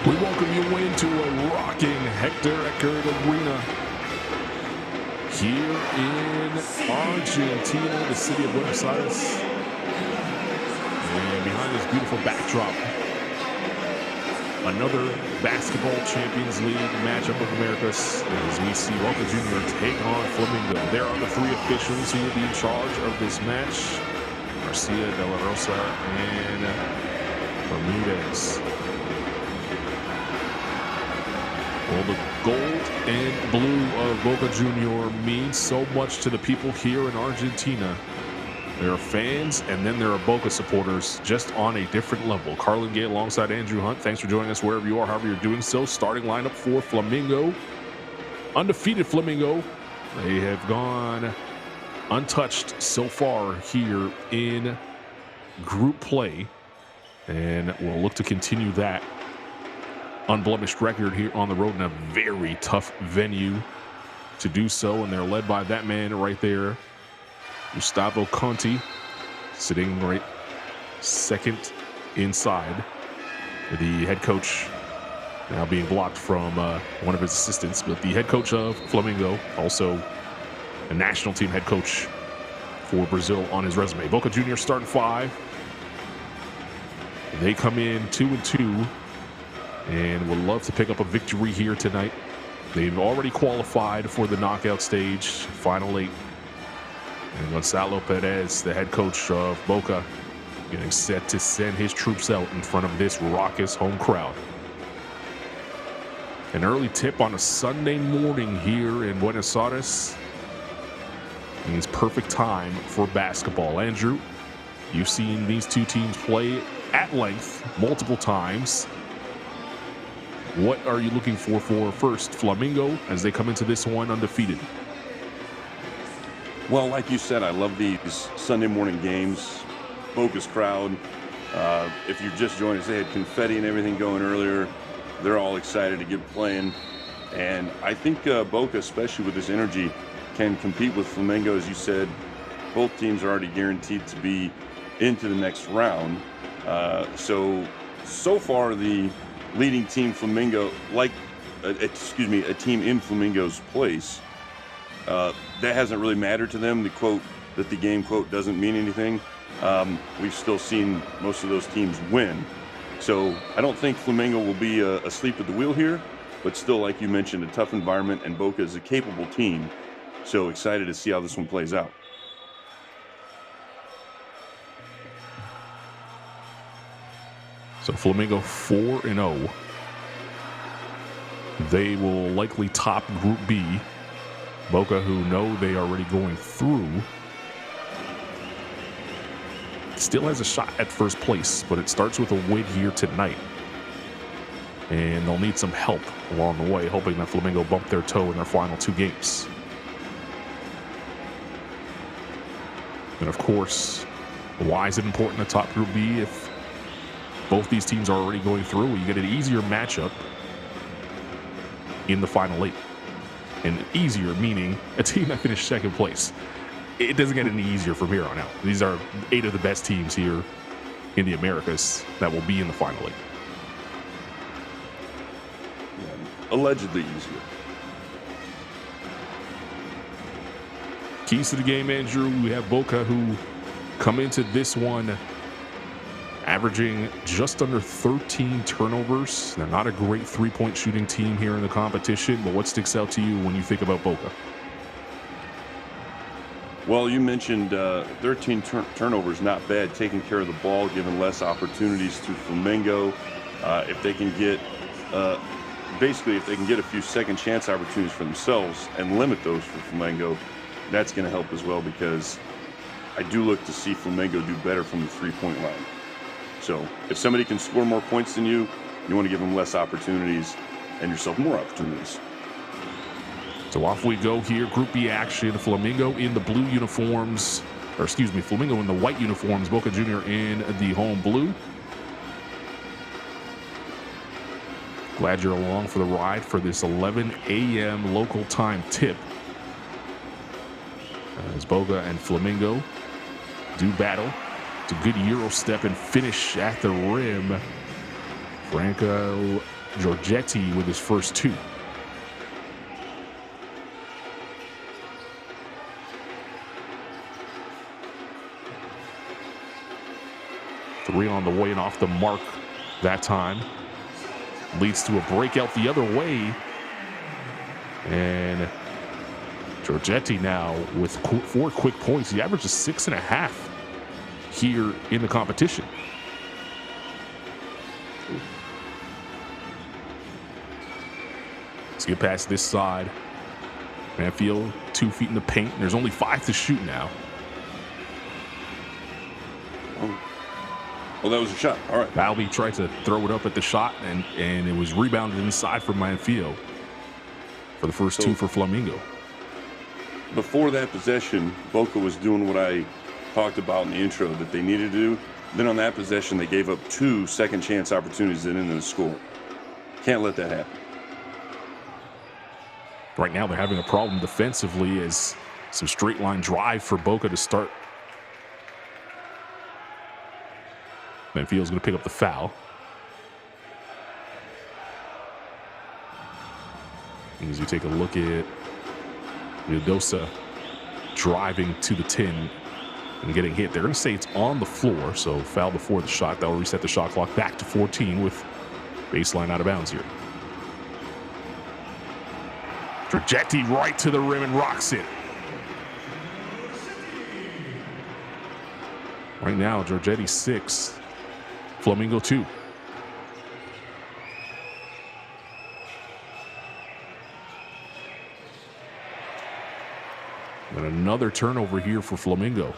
We welcome you into a rocking Hector Eckert Arena here in Argentina, the city of Buenos Aires. And behind this beautiful backdrop, another basketball Champions League matchup of Americas as we see Boca Junior take on Flamengo. There are the three officials who will be in charge of this match: Garcia, De La Rosa, and Bermudez. Well, the gold and blue of Boca Junior means so much to the people here in Argentina. There are fans, and then there are Boca supporters, just on a different level. Carlin Gay alongside Andrew Hunt. Thanks for joining us wherever you are, however you're doing so. Starting lineup for Flamengo. Undefeated Flamengo. They have gone untouched so far here in group play, and we'll look to continue that unblemished record here on the road in a very tough venue to do so. And they're led by that man right there, Gustavo Conti, sitting right second inside. The head coach now being blocked from one of his assistants, but the head coach of Flamengo, also a national team head coach for Brazil on his resume. Boca Juniors starting five. They come in 2-2 and would love to pick up a victory here tonight. They've already qualified for the knockout stage, final eight. And Gonzalo Perez, the head coach of Boca, getting set to send his troops out in front of this raucous home crowd. An early tip on a Sunday morning here in Buenos Aires means perfect time for basketball. Andrew, you've seen these two teams play at length multiple times. What are you looking for first Flamengo as they come into this one undefeated? Well, like you said, I love these Sunday morning games. Boca's crowd, if you've just joined us, they had confetti and everything going earlier. They're all excited to get playing. And I think Boca, especially with this energy, can compete with Flamengo. As you said, both teams are already guaranteed to be into the next round. So far, the leading team Flamengo, a team in Flamengo's place, that hasn't really mattered to them. The quote that the game quote doesn't mean anything. We've still seen most of those teams win. So I don't think Flamengo will be asleep at the wheel here, but still, like you mentioned, a tough environment, and Boca is a capable team. So excited to see how this one plays out. So Flamengo 4-0. They will likely top Group B. Boca, who know they are already going through, still has a shot at first place, but it starts with a win here tonight. And they'll need some help along the way, hoping that Flamengo bump their toe in their final two games. And of course, why is it important to top Group B if both these teams are already going through? You get an easier matchup in the final eight. And easier meaning a team that finished second place. It doesn't get any easier from here on out. These are 8 of the best teams here in the Americas that will be in the final eight. Yeah, allegedly easier. Keys to the game, Andrew. We have Boca, who come into this one averaging just under 13 turnovers. They're not a great three-point shooting team here in the competition, but what sticks out to you when you think about Boca? Well, you mentioned 13 turnovers, not bad. Taking care of the ball, giving less opportunities to Flamengo. If they can get, if they can get a few second chance opportunities for themselves and limit those for Flamengo, that's going to help as well, because I do look to see Flamengo do better from the three-point line. So if somebody can score more points than you, you want to give them less opportunities and yourself more opportunities. So off we go here. Group B action. Flamengo in the blue uniforms, or excuse me, Flamengo in the white uniforms. Boca Junior in the home blue. Glad you're along for the ride for this 11 a.m. local time tip, as Boca and Flamengo do battle. It's a good Euro step and finish at the rim. Franco Giorgetti with his first 2. Three on the way and off the mark that time. Leads to a breakout the other way. And Giorgetti now with 4 quick points. He averages 6.5 here in the competition. Let's get past this side. Manfield 2 feet in the paint. And there's only 5 to shoot now. Well, that was a shot. All right. Balby tried to throw it up at the shot, and it was rebounded inside for Manfield for the first 2 for Flamengo. Before that possession, Boca was doing what I talked about in the intro that they needed to do. Then on that possession, they gave up 2 second chance opportunities that ended in the score. Can't let that happen. Right now, they're having a problem defensively as some straight line drive for Boca to start. Manfield's going to pick up the foul. As you take a look at Mendoza driving to the 10 and getting hit, they're going to say it's on the floor, so foul before the shot. That will reset the shot clock back to 14 with baseline out of bounds here. Giorgetti right to the rim and rocks it. Right now, Giorgetti 6. Flamengo 2. And another turnover here for Flamengo.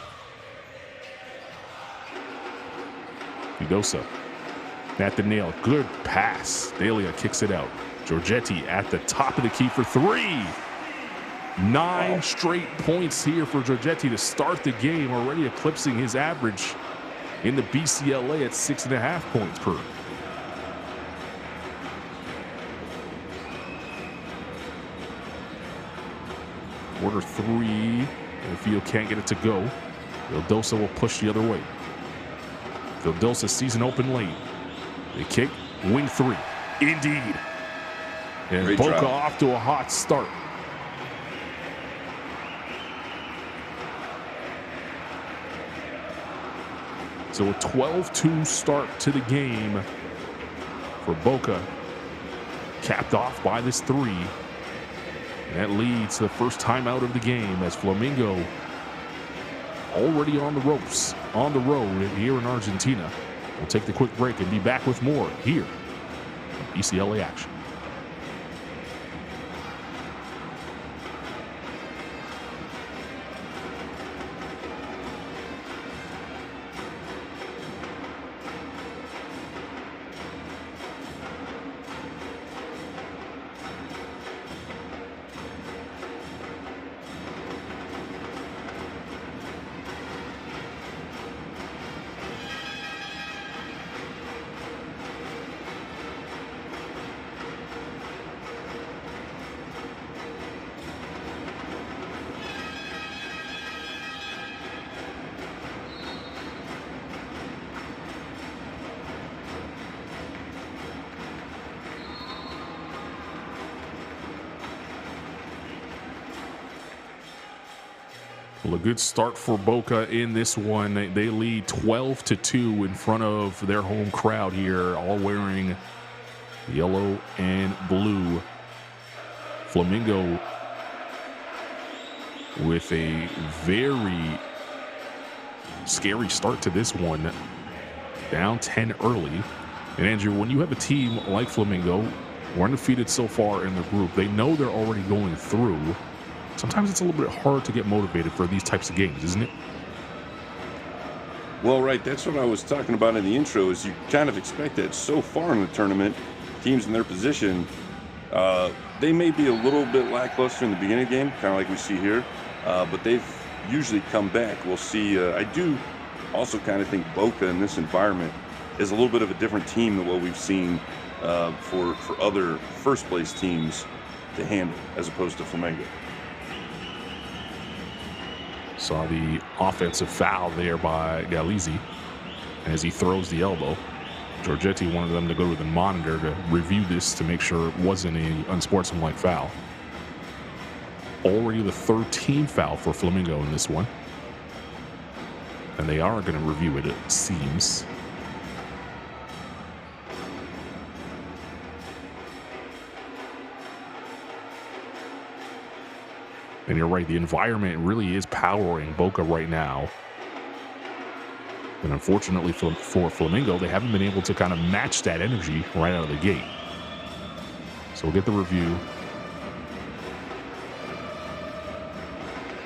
Mendoza at the nail. Good pass. Delia kicks it out. Giorgetti at the top of the key for 3. 9 straight points here for Giorgetti to start the game, already eclipsing his average in the BCLA at 6.5 points per. Quarter 3. Manfield can't get it to go. Vildosa will push the other way. Vildosa sees an open lane. They kick. Wing 3. Indeed. And Great Boca drive. off to a hot start. So a 12-2 start to the game for Boca, capped off by this 3. And that leads to the first timeout of the game as Flamengo already on the ropes, on the road here in Argentina. We'll take the quick break and be back with more here on BCLA action. Well, a good start for Boca in this one. They lead 12-2 in front of their home crowd here, all wearing yellow and blue. Flamengo with a very scary start to this one. Down 10 early. And Andrew, when you have a team like Flamengo, we're undefeated so far in the group, they know they're already going through. Sometimes it's a little bit hard to get motivated for these types of games, isn't it? Well, right. That's what I was talking about in the intro, is you kind of expect that so far in the tournament, teams in their position, they may be a little bit lackluster in the beginning of the game, kind of like we see here, but they've usually come back. We'll see. I do also kind of think Boca in this environment is a little bit of a different team than what we've seen for other first-place teams to handle, as opposed to Flamengo. Saw the offensive foul there by Galizzi as he throws the elbow. Giorgetti wanted them to go to the monitor to review this to make sure it wasn't an unsportsmanlike foul. Already the 13th foul for Flamengo in this one. And they are going to review it, it seems. And you're right, the environment really is powering Boca right now. And unfortunately for Flamengo, they haven't been able to kind of match that energy right out of the gate. So we'll get the review.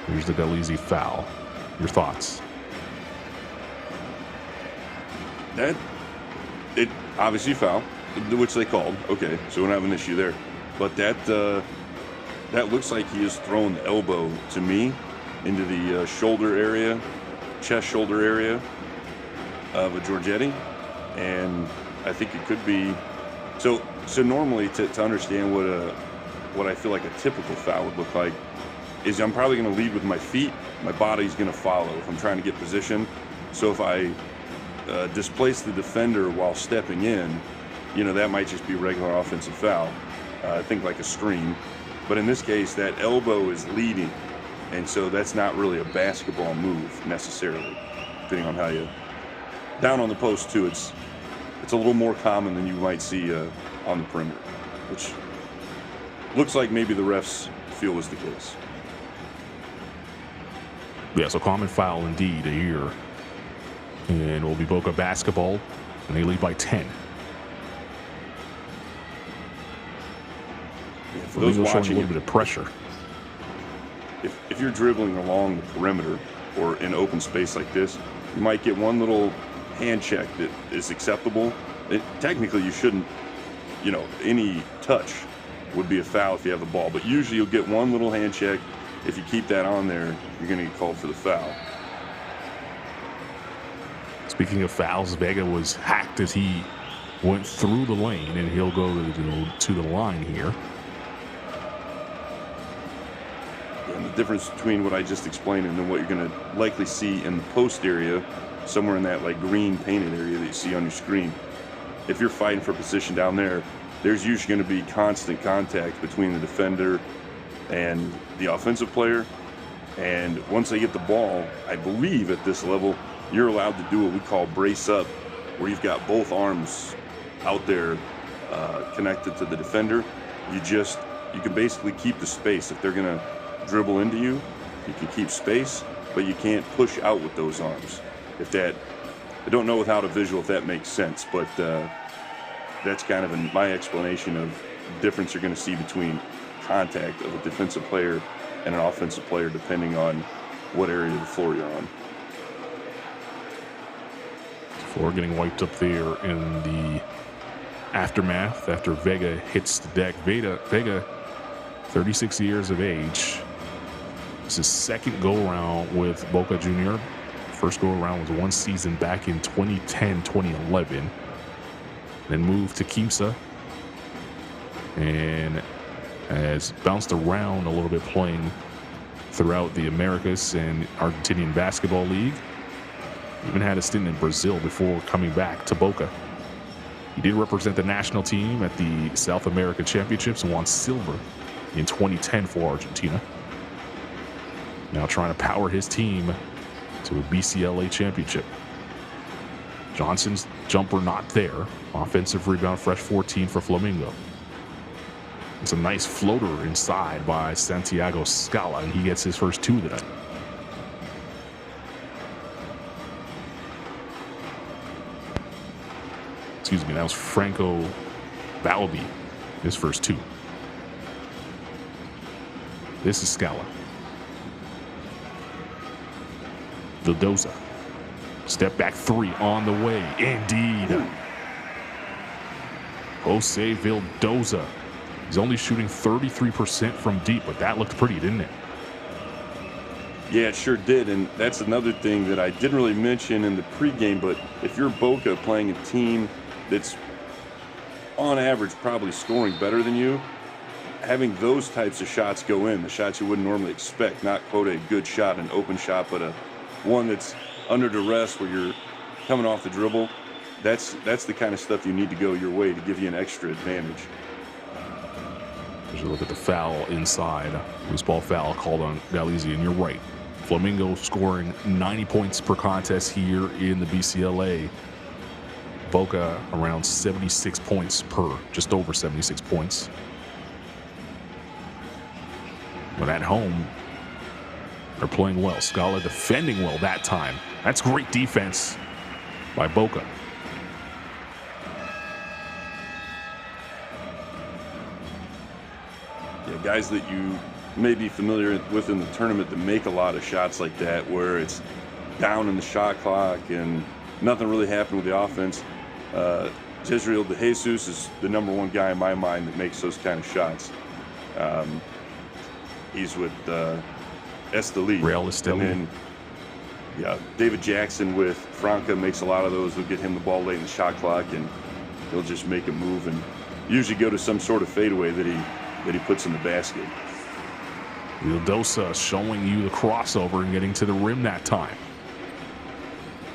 Here's the Galizzi foul. Your thoughts? It obviously foul, which they called. Okay, so we don't have an issue there. But that looks like he has thrown the elbow to me into the shoulder area, chest shoulder area of a Giorgetti, and I think it could be. So normally to understand what I feel like a typical foul would look like is I'm probably going to lead with my feet. My body's going to follow if I'm trying to get position. So if I displace the defender while stepping in, that might just be regular offensive foul. I think like a screen. But in this case, that elbow is leading, and so that's not really a basketball move necessarily, depending on how you. Down on the post too, it's a little more common than you might see on the perimeter, which looks like maybe the refs feel was the case. Yeah, so common foul indeed here. And it will be Boca basketball, and they lead by 10. Yeah, for those watching, showing a little bit of pressure. If you're dribbling along the perimeter or in open space like this, you might get one little hand check that is acceptable. Technically, you shouldn't, any touch would be a foul if you have the ball. But usually you'll get one little hand check. If you keep that on there, you're going to get called for the foul. Speaking of fouls, Vega was hacked as he went through the lane, and he'll go to the line here. And the difference between what I just explained and then what you're going to likely see in the post area, somewhere in that like green painted area that you see on your screen. If you're fighting for position down there, there's usually going to be constant contact between the defender and the offensive player. And once they get the ball, I believe at this level, you're allowed to do what we call brace up, where you've got both arms out there connected to the defender. You can basically keep the space. If they're going to dribble into you, you can keep space, but you can't push out with those arms. I don't know without a visual if that makes sense, but that's kind of my explanation of the difference you're going to see between contact of a defensive player and an offensive player, depending on what area of the floor you're on. Floor getting wiped up there in the aftermath after Vega hits the deck. Vega, 36 years of age. It's his second go-around with Boca Junior. First go-around was one season back in 2010-2011. Then moved to Quimsa and has bounced around a little bit, playing throughout the Americas and Argentinian Basketball League. Even had a stint in Brazil before coming back to Boca. He did represent the national team at the South America Championships and won silver in 2010 for Argentina. Now trying to power his team to a BCLA championship. Johnson's jumper not there. Offensive rebound, fresh 14 for Flamengo. It's a nice floater inside by Santiago Scala, and he gets his first two tonight. Excuse me, that was Franco Balbi, his first two. This is Scala. Vildoza. Step back three on the way. Indeed. Jose Vildoza. He's only shooting 33% from deep, but that looked pretty, didn't it? Yeah, it sure did, and that's another thing that I didn't really mention in the pregame, but if you're Boca playing a team that's on average probably scoring better than you, having those types of shots go in, the shots you wouldn't normally expect, not quote a good shot, an open shot, but one that's under duress where you're coming off the dribble, that's the kind of stuff you need to go your way to give you an extra advantage. As you look at the foul inside, loose ball foul called on Galizzi, and you're right. Flamengo scoring 90 points per contest here in the BCLA. Boca around 76 points per, just over 76 points. But at home, they're playing well. Scala defending well that time. That's great defense by Boca. Yeah, guys that you may be familiar with in the tournament that make a lot of shots like that, where it's down in the shot clock and nothing really happened with the offense. Jezreel De Jesus is the #1 guy in my mind that makes those kind of shots. He's with Esteli. Real Esteli. And then, yeah, David Jackson with Franca makes a lot of those. They'll get him the ball late in the shot clock, and he'll just make a move and usually go to some sort of fadeaway that he puts in the basket. Vildosa showing you the crossover and getting to the rim that time.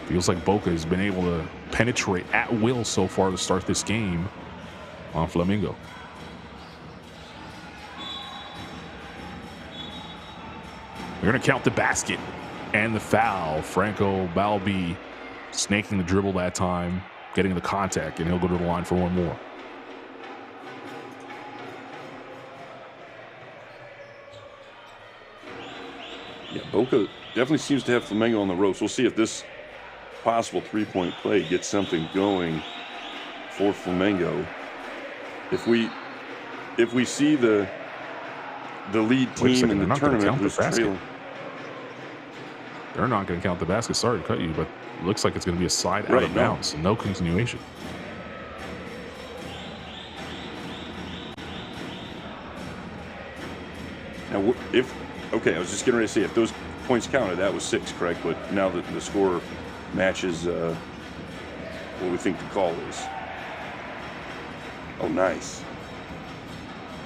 Feels like Boca has been able to penetrate at will so far to start this game on Flamengo. They're going to count the basket and the foul. Franco Balbi snaking the dribble that time, getting the contact, and he'll go to the line for one more. Yeah, Boca definitely seems to have Flamengo on the ropes. We'll see if this possible three-point play gets something going for Flamengo. If we see the lead team in the tournament who's trailing. They're not going to count the basket. Sorry to cut you, but it looks like it's going to be a side out of bounds, so no continuation. Now, okay, I was just getting ready to say, if those points counted, that was 6, correct? But now that the score matches what we think the call is. Oh, nice.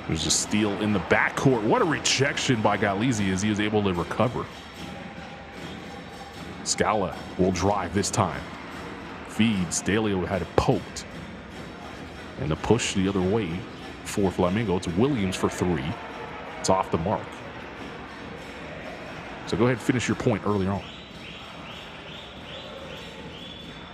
There's a steal in the backcourt. What a rejection by Galizzi as he is able to recover. Scala will drive this time. Feeds. Dalio had it poked. And the push the other way for Flamengo. It's Williams for 3. It's off the mark. So go ahead and finish your point earlier on.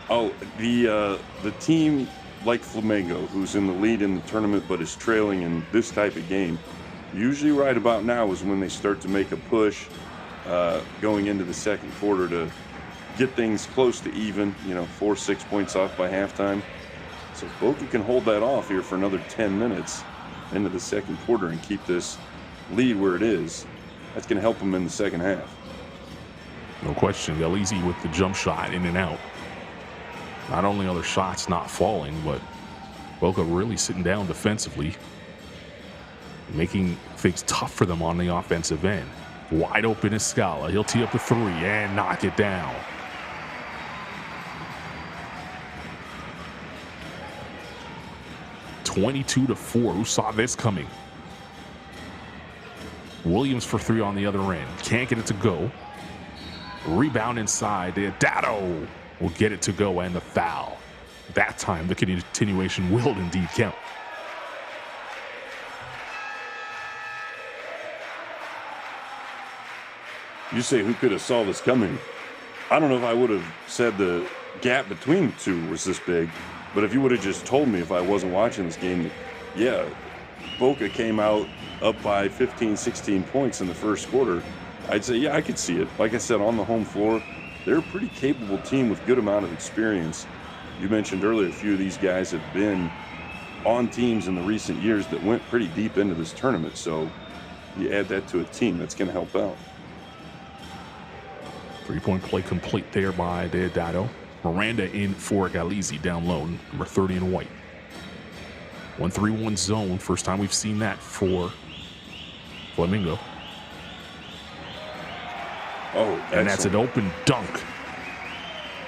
Oh, the team like Flamengo, who's in the lead in the tournament but is trailing in this type of game, usually right about now is when they start to make a push going into the second quarter to get things close to even, 4-6 points off by halftime. So if Boca can hold that off here for another 10 minutes into the second quarter and keep this lead where it is, that's going to help them in the second half. No question. Galizzi with the jump shot in and out. Not only are their shots not falling, but Boca really sitting down defensively, making things tough for them on the offensive end. Wide open is Scala. He'll tee up the 3 and knock it down. (22-4). Who saw this coming? Williams for 3 on the other end. Can't get it to go. Rebound inside. Deodato will get it to go, and the foul. That time, the continuation will indeed count. You say who could have saw this coming? I don't know if I would have said the gap between the two was this big, but if you would have just told me if I wasn't watching this game, yeah, Boca came out up by 15, 16 points in the first quarter, I'd say, yeah, I could see it. Like I said, on the home floor, they're a pretty capable team with good amount of experience. You mentioned earlier a few of these guys have been on teams in the recent years that went pretty deep into this tournament, so you add that to a team, that's going to help out. 3-point play complete there by Deodato. Miranda in for Galizzi down low, number 30 in white. 1-3-1 zone, first time we've seen that for Flamengo. Oh, and that's an open dunk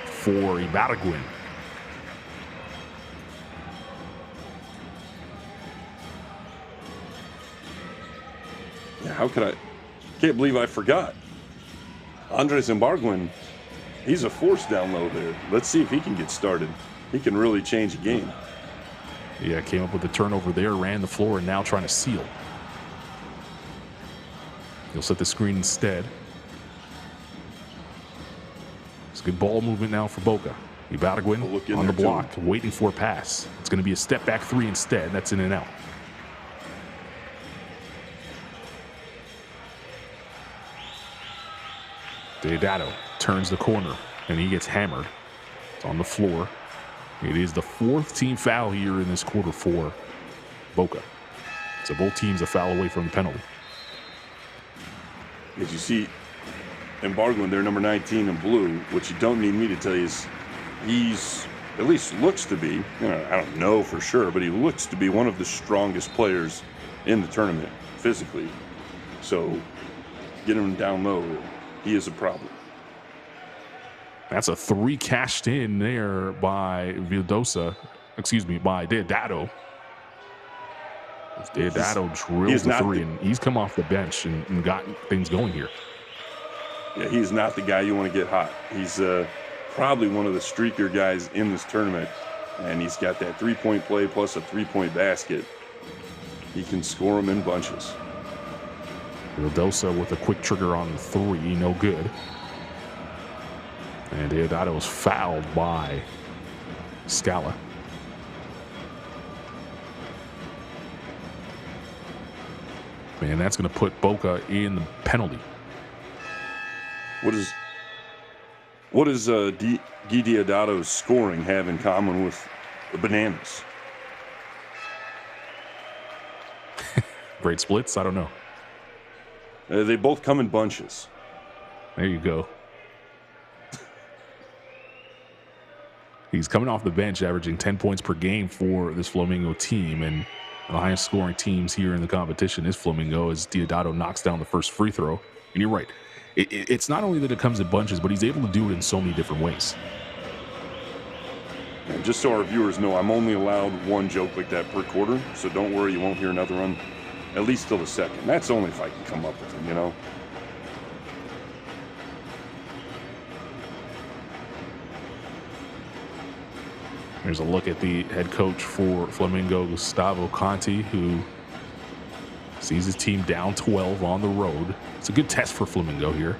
for Ibargüen. Yeah, how could I? Can't believe I forgot. Andres Ibargüen, he's a force down low there. Let's see if he can get started. He can really change a game. Yeah, came up with the turnover there, ran the floor, and now trying to seal. He'll set the screen instead. It's good ball movement now for Boca. Ibargüen on the block, waiting for a pass. It's going to be a step back three instead. That's in and out. Deodato turns the corner, and he gets hammered. It's on the floor. It is the fourth team foul here in this quarter for Boca. So both teams a foul away from the penalty. As you see, Ibargüen, they're number 19 in blue. What you don't need me to tell you is he's, at least looks to be, I don't know for sure, but he looks to be one of the strongest players in the tournament physically. So get him down low. He is a problem. That's a three cashed in there by Deodato. Deodato drilled the three, and he's come off the bench and got things going here. Yeah, he's not the guy you want to get hot. He's probably one of the streakier guys in this tournament, and he's got that three-point play plus a three-point basket. He can score them in bunches. Deodato with a quick trigger on the three, no good. And Deodato is fouled by Scala. Man, that's going to put Boca in the penalty. What does Guy Deodato's scoring have in common with the Bananas? Great splits? I don't know. They both come in bunches. There you go. He's coming off the bench, averaging 10 points per game for this Flamengo team, and the highest scoring teams here in the competition is Flamengo, as Deodato knocks down the first free throw. And you're right. It's not only that it comes in bunches, but he's able to do it in so many different ways. And just so our viewers know, I'm only allowed one joke like that per quarter, so don't worry, you won't hear another one, at least till the second. That's only if I can come up with them, Here's a look at the head coach for Flamengo, Gustavo Conte, who sees his team down 12 on the road. It's a good test for Flamengo here.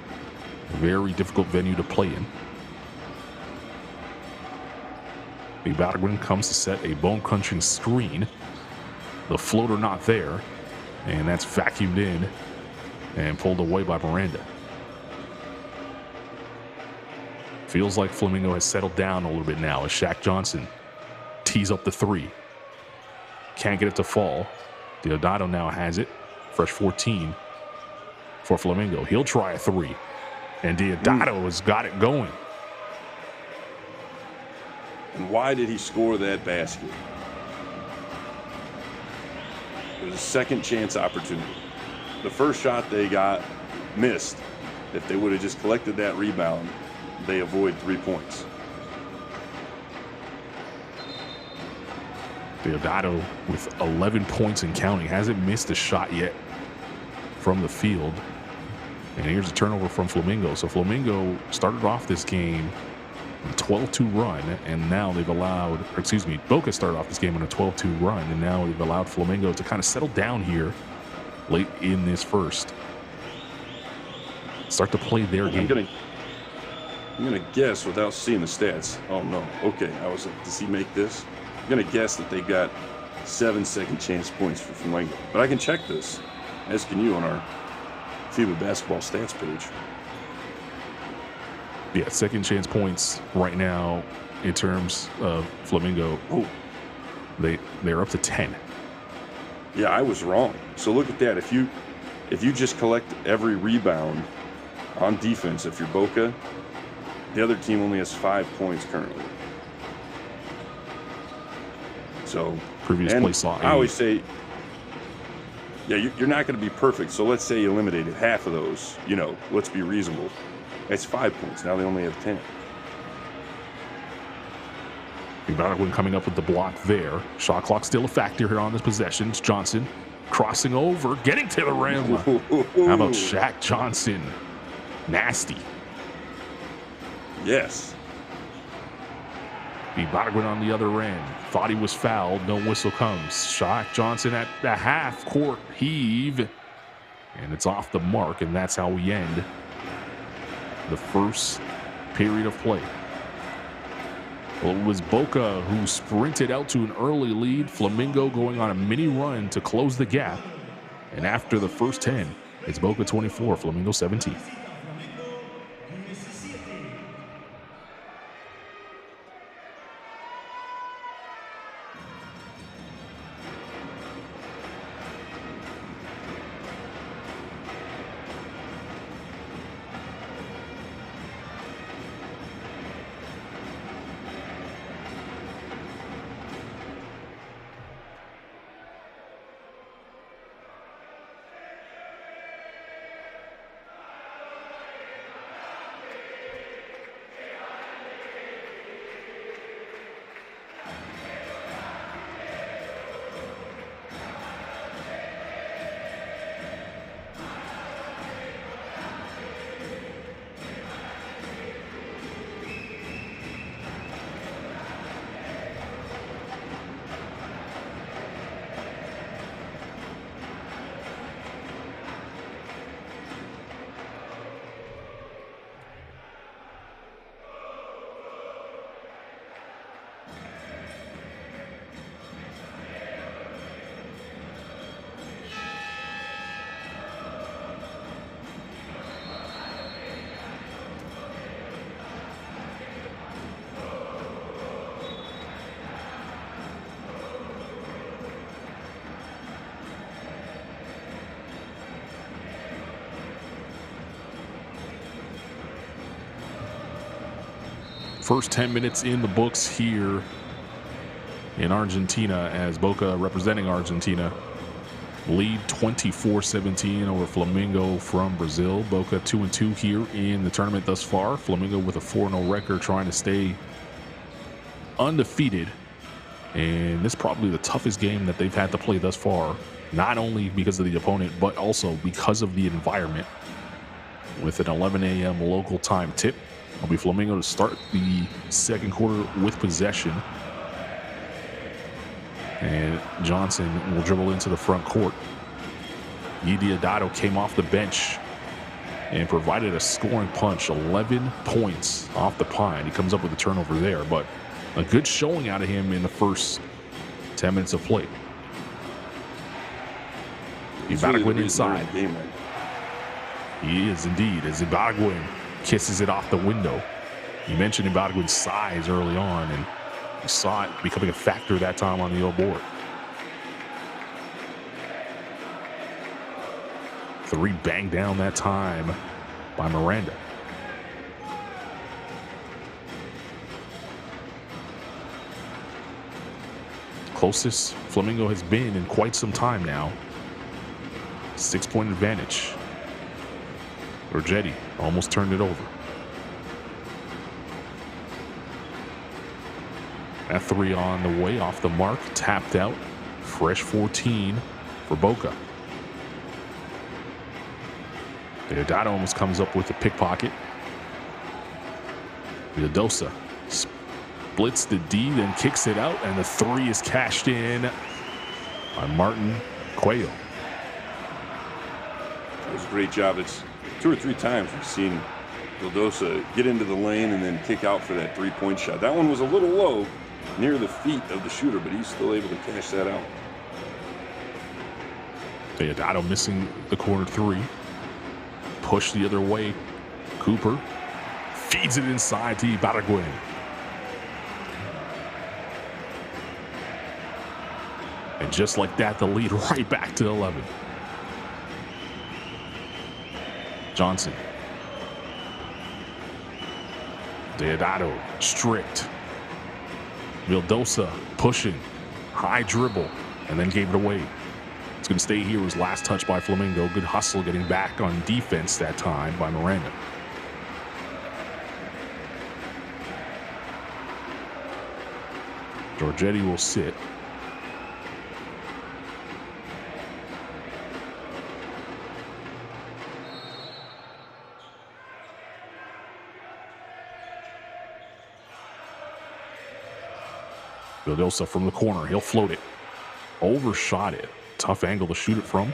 A very difficult venue to play in. Ibargüen comes to set a bone-crunching screen. The floater not there, and that's vacuumed in and pulled away by Miranda. Feels like Flamengo has settled down a little bit now as Shaq Johnson tees up the three. Can't get it to fall. Deodato now has it. Fresh 14 for Flamengo. He'll try a three. And Deodato has got it going. And why did he score that basket? It was a second chance opportunity. The first shot they got missed. If they would have just collected that rebound, they avoid 3 points. Deodato with 11 points and counting. Hasn't missed a shot yet from the field. And here's a turnover from Flamengo. So Flamengo started off this game on a 12-2 run, and now they've allowed, Boca started off this game on a 12-2 run, and now they've allowed Flamengo to kind of settle down here late in this first. Start to play their game. I'm gonna guess without seeing the stats. Oh no. Okay, I was like, does he make this? I'm gonna guess that they got 7 second chance points for Flamengo. But I can check this, as can you, on our FIBA basketball stats page. Yeah, second chance points right now in terms of Flamengo. Oh, they're up to 10. Yeah, I was wrong. So look at that. If you just collect every rebound on defense, if you're Boca, the other team only has 5 points currently. So previous play saw 8. I always say, yeah, you're not going to be perfect. So let's say you eliminated half of those. Let's be reasonable. That's 5 points. Now they only have 10. Ibargüen coming up with the block there. Shot clock still a factor here on this possession. It's Johnson crossing over, getting to the rim. How about Shaq Johnson? Nasty. Yes. Ibargüen on the other end. Thought he was fouled. No whistle comes. Shot Johnson at the half court heave. And it's off the mark, and that's how we end the first period of play. Well, it was Boca who sprinted out to an early lead. Flamengo going on a mini run to close the gap. And after the first 10, it's Boca 24, Flamengo 17. First 10 minutes in the books here in Argentina as Boca, representing Argentina, lead 24-17 over Flamengo from Brazil. Boca 2-2 here in the tournament thus far. Flamengo with a 4-0 record, trying to stay undefeated. And this is probably the toughest game that they've had to play thus far, not only because of the opponent, but also because of the environment. With an 11 a.m. local time tip, it'll be Flamengo to start the second quarter with possession. And Johnson will dribble into the front court. Diosdado came off the bench and provided a scoring punch, 11 points off the pine. He comes up with a turnover there, but a good showing out of him in the first 10 minutes of play. Ibargüen inside. He is indeed, as Ibargüen kisses it off the window. You mentioned Ibargüen's size early on, and you saw it becoming a factor that time on the old board. Three banged down that time by Miranda. Closest Flamengo has been in quite some time now. 6-point advantage. Rogetti almost turned it over. That three on the way, off the mark, tapped out. Fresh 14 for Boca. Diosdado almost comes up with a pickpocket. Vildosa splits the D, then kicks it out, and the three is cashed in by Martin Cuello. That was a great job. It's 2 or 3 times we've seen Vildosa get into the lane and then kick out for that 3-point shot. That one was a little low, near the feet of the shooter, but he's still able to cash that out. Diosdado missing the corner three. Push the other way. Cooper feeds it inside to Ibargüen. And just like that, the lead right back to 11. Johnson. Diosdado strict. Vildosa pushing. High dribble. And then gave it away. It's going to stay here. His last touch by Flamengo. Good hustle getting back on defense that time by Miranda. Giorgetti will sit. Vildosa from the corner. He'll float it. Overshot it. Tough angle to shoot it from.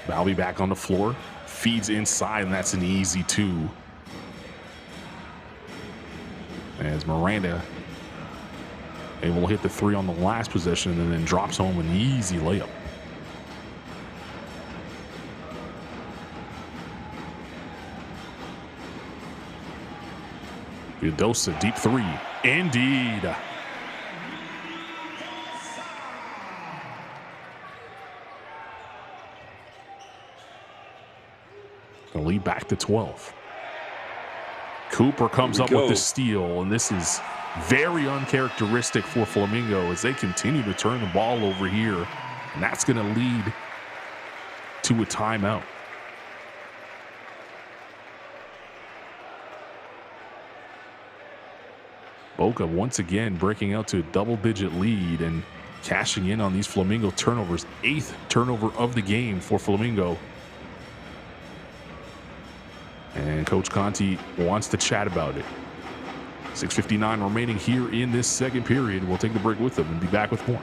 Balby back on the floor. Feeds inside, and that's an easy 2. As Miranda able to hit the 3 on the last possession and then drops home an easy layup. Vildosa, deep 3. Indeed. The lead back to 12. Cooper comes up with the steal, and this is very uncharacteristic for Flamengo as they continue to turn the ball over here, and that's going to lead to a timeout. Boca once again breaking out to a double-digit lead and cashing in on these Flamengo turnovers. 8th turnover of the game for Flamengo. And Coach Conti wants to chat about it. 6:59 remaining here in this second period. We'll take the break with them and be back with more.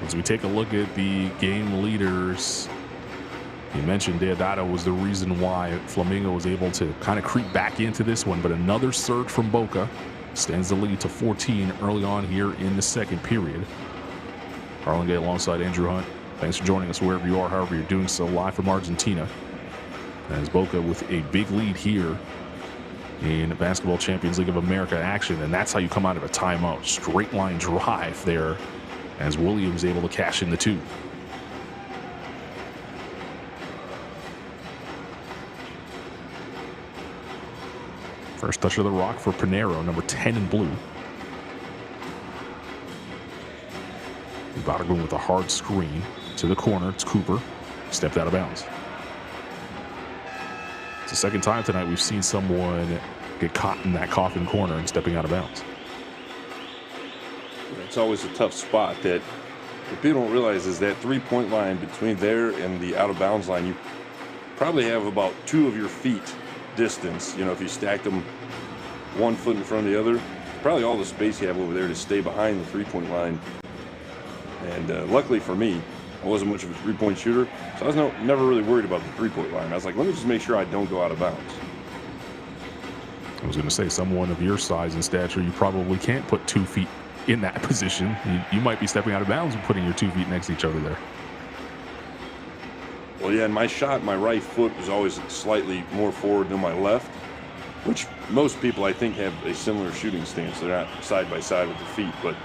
As we take a look at the game leaders, you mentioned Deodato was the reason why Flamengo was able to kind of creep back into this one, but another surge from Boca stands the lead to 14 early on here in the second period. Harlan Gay alongside Andrew Hunt. Thanks for joining us wherever you are, however you're doing so, live from Argentina. As Boca with a big lead here in Basketball Champions League of America action, and that's how you come out of a timeout. Straight line drive there as Williams able to cash in the 2. First touch of the rock for Pinheiro, number 10 in blue. Bottom with a hard screen to the corner. It's Cooper. Stepped out of bounds. It's the second time tonight we've seen someone get caught in that coffin corner and stepping out of bounds. It's always a tough spot that what people don't realize is that 3-point line between there and the out of bounds line, you probably have about 2 of your feet distance. You know, if you stacked them 1 foot in front of the other, probably all the space you have over there to stay behind the 3-point line. And luckily for me, I wasn't much of a 3-point shooter, so I was never really worried about the 3-point line. I was like, let me just make sure I don't go out of bounds. I was going to say, someone of your size and stature, you probably can't put 2 feet in that position. You might be stepping out of bounds and putting your 2 feet next to each other there. Well, yeah, in my shot, my right foot was always slightly more forward than my left, which most people, I think, have a similar shooting stance. They're not side by side with the feet, but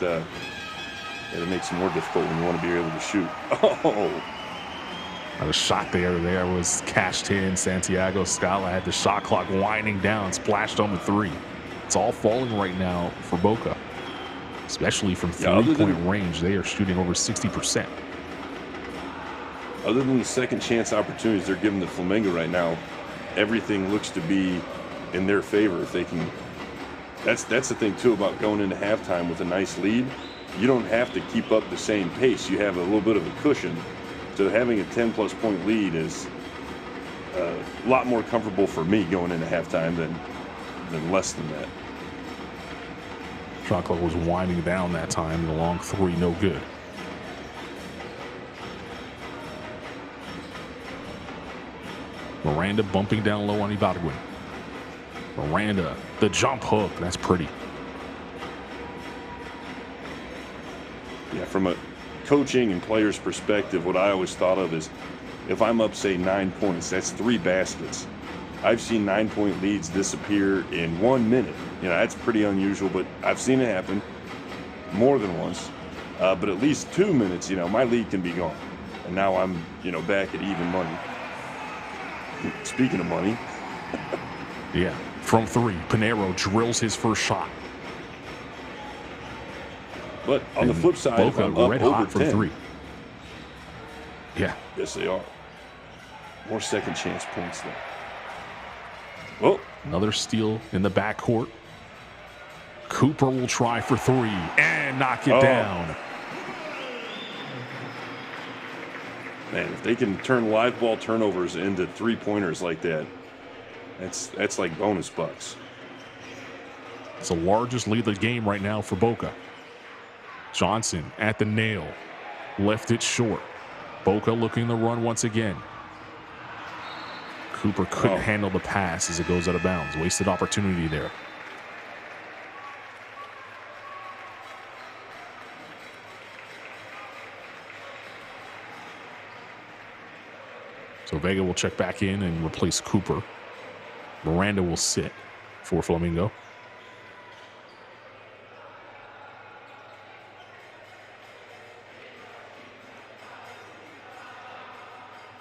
it makes it more difficult when you want to be able to shoot. Oh! The shot there was cashed in. Santiago Scala had the shot clock winding down, splashed home a 3. It's all falling right now for Boca, especially from 3-point range. They are shooting over 60%. Other than the second chance opportunities they're giving the Flamengo right now, everything looks to be in their favor if they can. That's the thing too about going into halftime with a nice lead. You don't have to keep up the same pace. You have a little bit of a cushion. So having a 10-plus point lead is a lot more comfortable for me going into halftime than less than that. Shot clock was winding down that time. The long 3, no good. Miranda bumping down low on Ibargüen. Miranda, the jump hook. That's pretty. Yeah, from a coaching and player's perspective, what I always thought of is if I'm up, say, 9 points, that's 3 baskets. I've seen 9-point leads disappear in 1 minute. You know, that's pretty unusual, but I've seen it happen more than once. But at least 2 minutes, you know, my lead can be gone. And now I'm, you know, back at even money. Speaking of money. Yeah, from 3, Pinheiro drills his first shot. But on the flip side, if Boca I'm up red over hot from 10, 3. Yeah. Yes, they are. More second chance points there. Well, another steal in the backcourt. Cooper will try for 3 and knock it down. Man, if they can turn live ball turnovers into 3-pointers like that, that's like bonus bucks. It's the largest lead of the game right now for Boca. Johnson at the nail. Left it short. Boca looking to run once again. Cooper couldn't handle the pass as it goes out of bounds. Wasted opportunity there. So Vega will check back in and replace Cooper. Miranda will sit for Flamengo.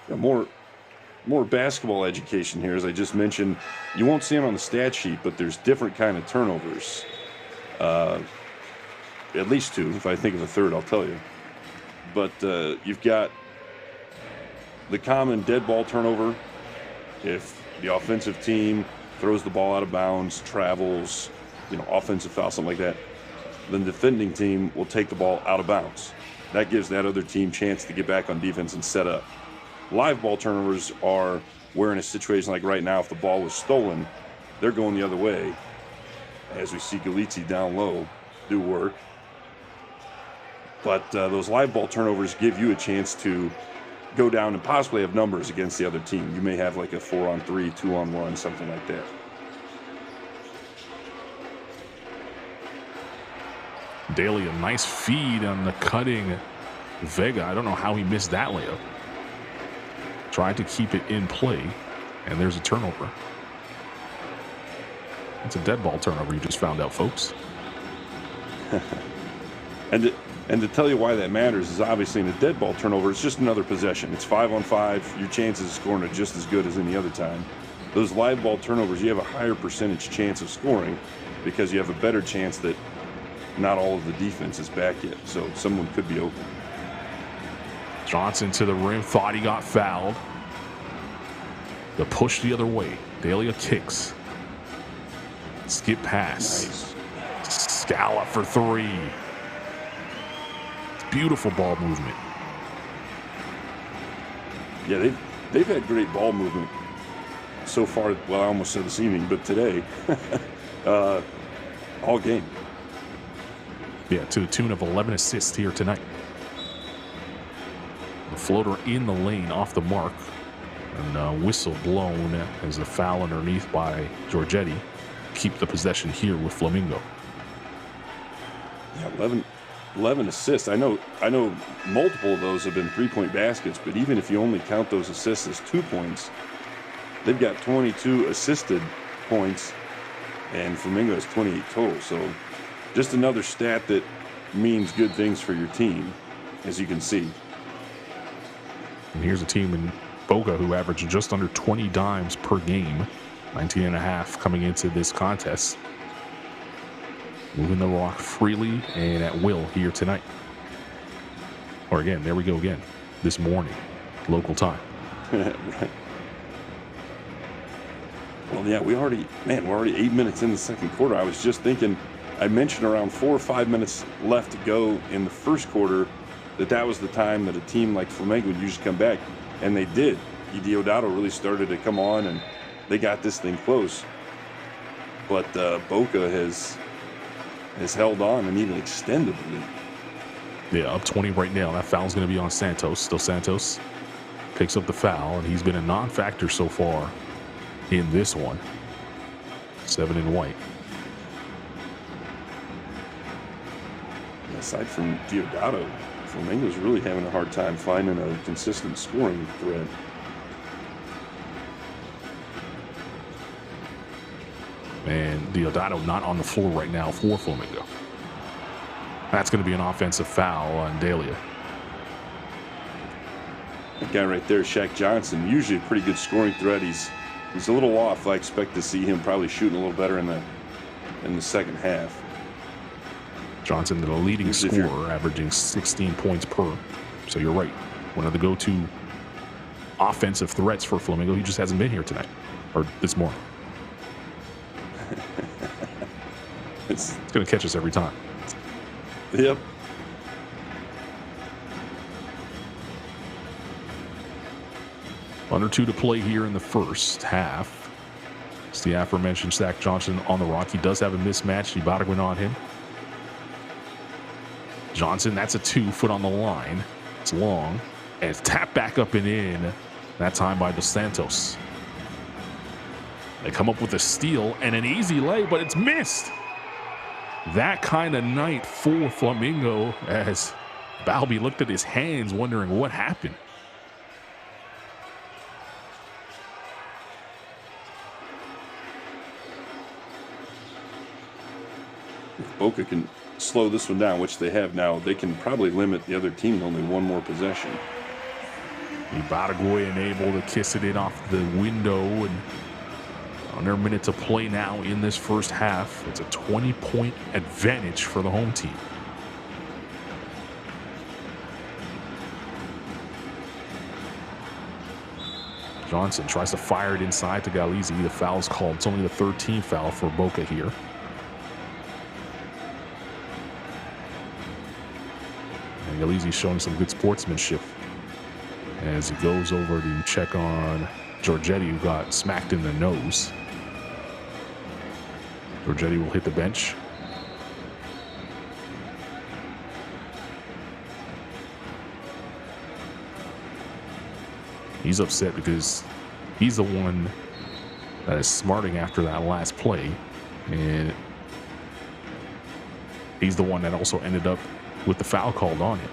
Yeah, more basketball education here. As I just mentioned, you won't see them on the stat sheet, but there's different kind of turnovers. At least 2. If I think of a third, I'll tell you. But you've got the common dead ball turnover. If the offensive team throws the ball out of bounds, travels, you know, offensive foul, something like that, then the defending team will take the ball out of bounds. That gives that other team chance to get back on defense and set up. Live ball turnovers are where in a situation like right now, if the ball was stolen, they're going the other way. As we see Galizzi down low do work. But those live ball turnovers give you a chance to go down and possibly have numbers against the other team. You may have like a 4-on-3, 2-on-1, something like that. Daly, a nice feed on the cutting Vega. I don't know how he missed that layup. Tried to keep it in play, and there's a turnover. It's a dead ball turnover, you just found out, folks. And to tell you why that matters is obviously in a dead ball turnover, it's just another possession. It's 5-on-5. Your chances of scoring are just as good as any other time. Those live ball turnovers, you have a higher percentage chance of scoring because you have a better chance that not all of the defense is back yet. So someone could be open. Johnson to the rim, thought he got fouled. The push the other way. Dalia kicks. Skip pass. Nice. Scallop for 3. It's beautiful ball movement. Yeah, they've had great ball movement so far. Well, I almost said this evening, but today, all game. Yeah, to the tune of 11 assists here tonight. The floater in the lane off the mark. And whistle blown as a foul underneath by Giorgetti. Keep the possession here with Flamengo. Yeah, 11 assists. I know multiple of those have been 3-point baskets, but even if you only count those assists as 2 points, they've got 22 assisted points, and Flamengo has 28 total. So just another stat that means good things for your team, as you can see. And here's a team in Boca who averaged just under 20 dimes per game, 19.5 coming into this contest. Moving the rock freely and at will here tonight. Or again, there we go again, this morning, local time. Right. Well, yeah, we're already 8 minutes in the second quarter. I was just thinking, I mentioned around 4 or 5 minutes left to go in the first quarter that was the time that a team like Flamengo would usually come back, and they did. Deodato really started to come on, and they got this thing close. But Boca has held on and even extended the lead. Yeah, up 20 right now. That foul's going to be on Santos. Still Santos. picks up the foul, and he's been a non-factor so far in this one. 7 in white. Aside from Deodato, Flamengo's really having a hard time finding a consistent scoring threat. And Deodato not on the floor right now for Flamengo. That's going to be an offensive foul on Dalia. That guy right there, Shaq Johnson, usually a pretty good scoring threat. He's a little off. I expect to see him probably shooting a little better in the second half. Johnson, the leading scorer, averaging 16 points per. So you're right. One of the go-to offensive threats for Flamengo. He just hasn't been here tonight or this morning. It's going to catch us every time. Yep. Under 2 to play here in the first half. It's the aforementioned Shaq Johnson on the rock. He does have a mismatch. Ibarra went on him. Johnson, that's a 2-foot on the line. It's long. And it's tapped back up and in. That time by Dos Santos. They come up with a steal and an easy lay, but it's missed. That kind of night for Flamengo as Balbi looked at his hands wondering what happened. If Boca can slow this one down, which they have now, they can probably limit the other team to only one more possession. Ibargüen able to kiss it in off the window, and under a minute to play now in this first half. It's a 20-point advantage for the home team. Johnson tries to fire it inside to Galizzi. The foul's called. It's only the 13th foul for Boca here. And Galizzi showing some good sportsmanship as he goes over to check on Giorgetti, who got smacked in the nose. Giorgetti will hit the bench. He's upset because he's the one that is smarting after that last play. And he's the one that also ended up with the foul called on him.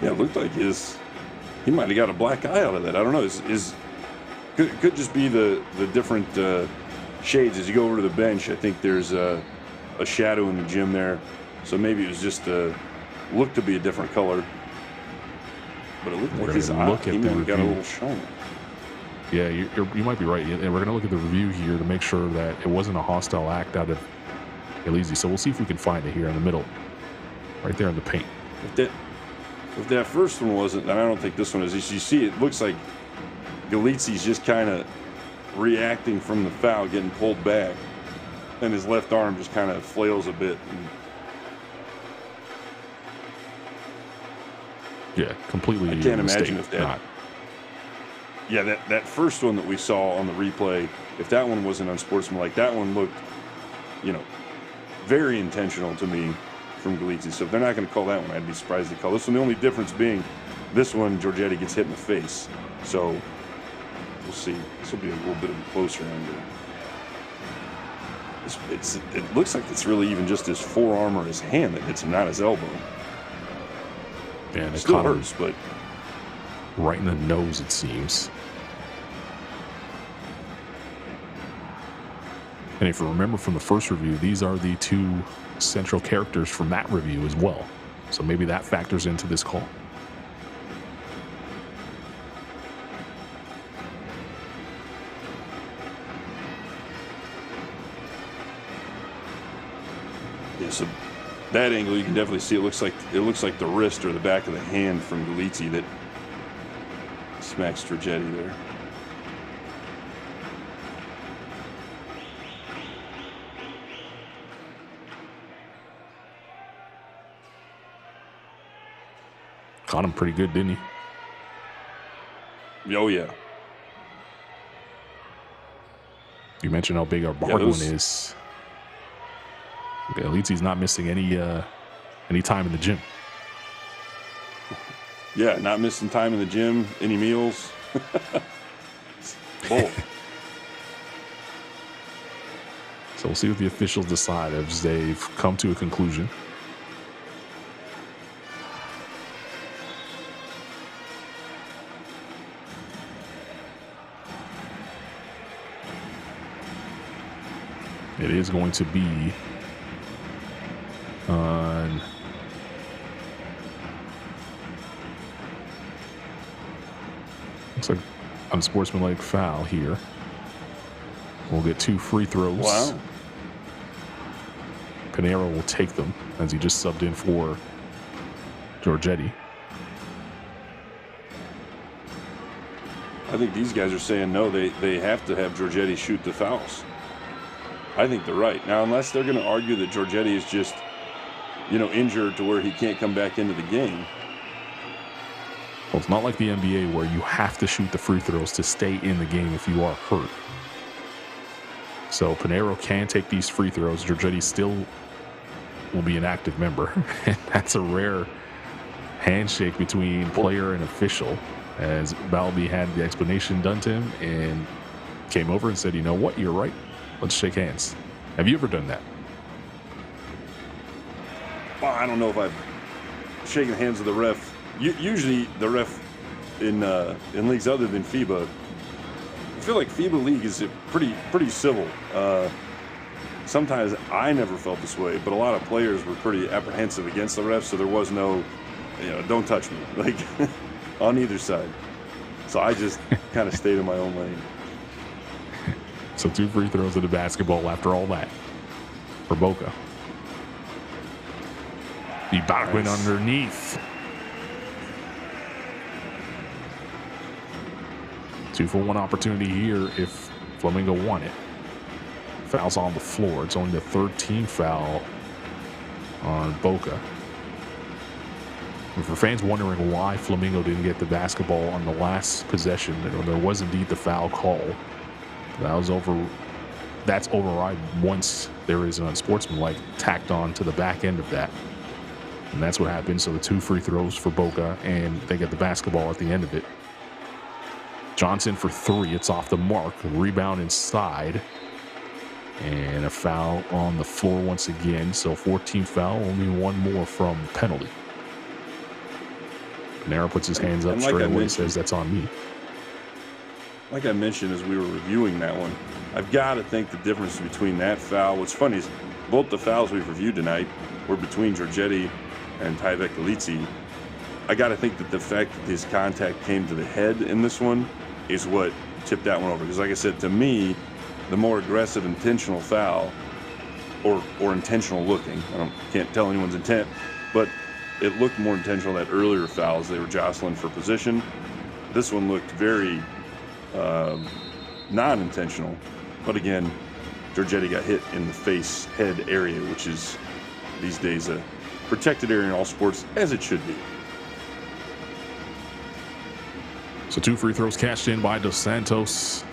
Yeah, it looked like he might have got a black eye out of that. I don't know. Could just be the different shades as you go over to the bench. I think there's a shadow in the gym there, so maybe it was just looked to be a different color. But it looked like his eye got a little shine. Yeah, you might be right. And we're going to look at the review here to make sure that it wasn't a hostile act out of Galizzi. So we'll see if we can find it here in the middle, right there in the paint. If that first one wasn't, and I don't think this one is, as you see, it looks like Galizzi's just kind of reacting from the foul, getting pulled back, and his left arm just kind of flails a bit. Yeah, completely. I can't imagine if that. Not. Yeah, that first one that we saw on the replay, if that one wasn't unsportsmanlike, that one looked, very intentional to me from Galizzi. So if they're not going to call that one, I'd be surprised they call this one. The only difference being this one, Giorgetti gets hit in the face. So we'll see. This will be a little bit of a closer angle. It looks like it's really even just his forearm or his hand that hits him, not his elbow. Yeah, and it still hurts, but right in the nose, it seems. And if you remember from the first review, these are the two central characters from that review as well. So maybe that factors into this call. Yeah, so that angle you can definitely see it looks like the wrist or the back of the hand from Galizzi that smacks Giorgetti there. Caught him pretty good, didn't he? Oh, yeah. You mentioned how big our Barguin is. Galizzi's not missing any time in the gym. Yeah, not missing time in the gym, any meals. Bold. So we'll see what the officials decide as they've come to a conclusion. It is going to be on looks like unsportsmanlike foul here. We'll get 2 free throws. Wow. Pinheiro will take them as he just subbed in for Giorgetti. I think these guys are saying no, they have to have Giorgetti shoot the fouls. I think they're right. Now, unless they're going to argue that Giorgetti is just, injured to where he can't come back into the game. Well, it's not like the NBA where you have to shoot the free throws to stay in the game if you are hurt. So Pinheiro can take these free throws. Giorgetti still will be an active member. And that's a rare handshake between player and official, as Balby had the explanation done to him and came over and said, you know what, you're right. Let's shake hands. Have you ever done that? Well, I don't know if I've shaken hands with the ref. Usually the ref in leagues other than FIBA, I feel like FIBA league is pretty civil. Sometimes I never felt this way, but a lot of players were pretty apprehensive against the refs, so there was no, don't touch me, like on either side. So I just kind of stayed in my own lane. So 2 free throws in the basketball after all that for Boca. The back went underneath. 2-for-1 opportunity here if Flamengo won it. Fouls on the floor. It's only the 13th foul on Boca. And for fans wondering why Flamengo didn't get the basketball on the last possession, there was indeed the foul call. That's override once there is an unsportsmanlike tacked on to the back end of that. And that's what happened. So the 2 free throws for Boca, and they get the basketball at the end of it. Johnson for 3. It's off the mark. Rebound inside. And a foul on the floor once again. So 14th foul, only 1 more from penalty. Pinheiro puts his hands up straight away and says, that's on me. Like I mentioned as we were reviewing that one, I've got to think the difference between that foul. What's funny is both the fouls we've reviewed tonight were between Giorgetti and Tyvek Galizzi. I got to think that the fact that his contact came to the head in this one is what tipped that one over. Because like I said, to me, the more aggressive intentional foul or intentional looking, can't tell anyone's intent, but it looked more intentional that earlier fouls. They were jostling for position. This one looked very non-intentional, but again, Giorgetti got hit in the face head area, which is these days a protected area in all sports, as it should be. So 2 free throws cashed in by Dos Santos,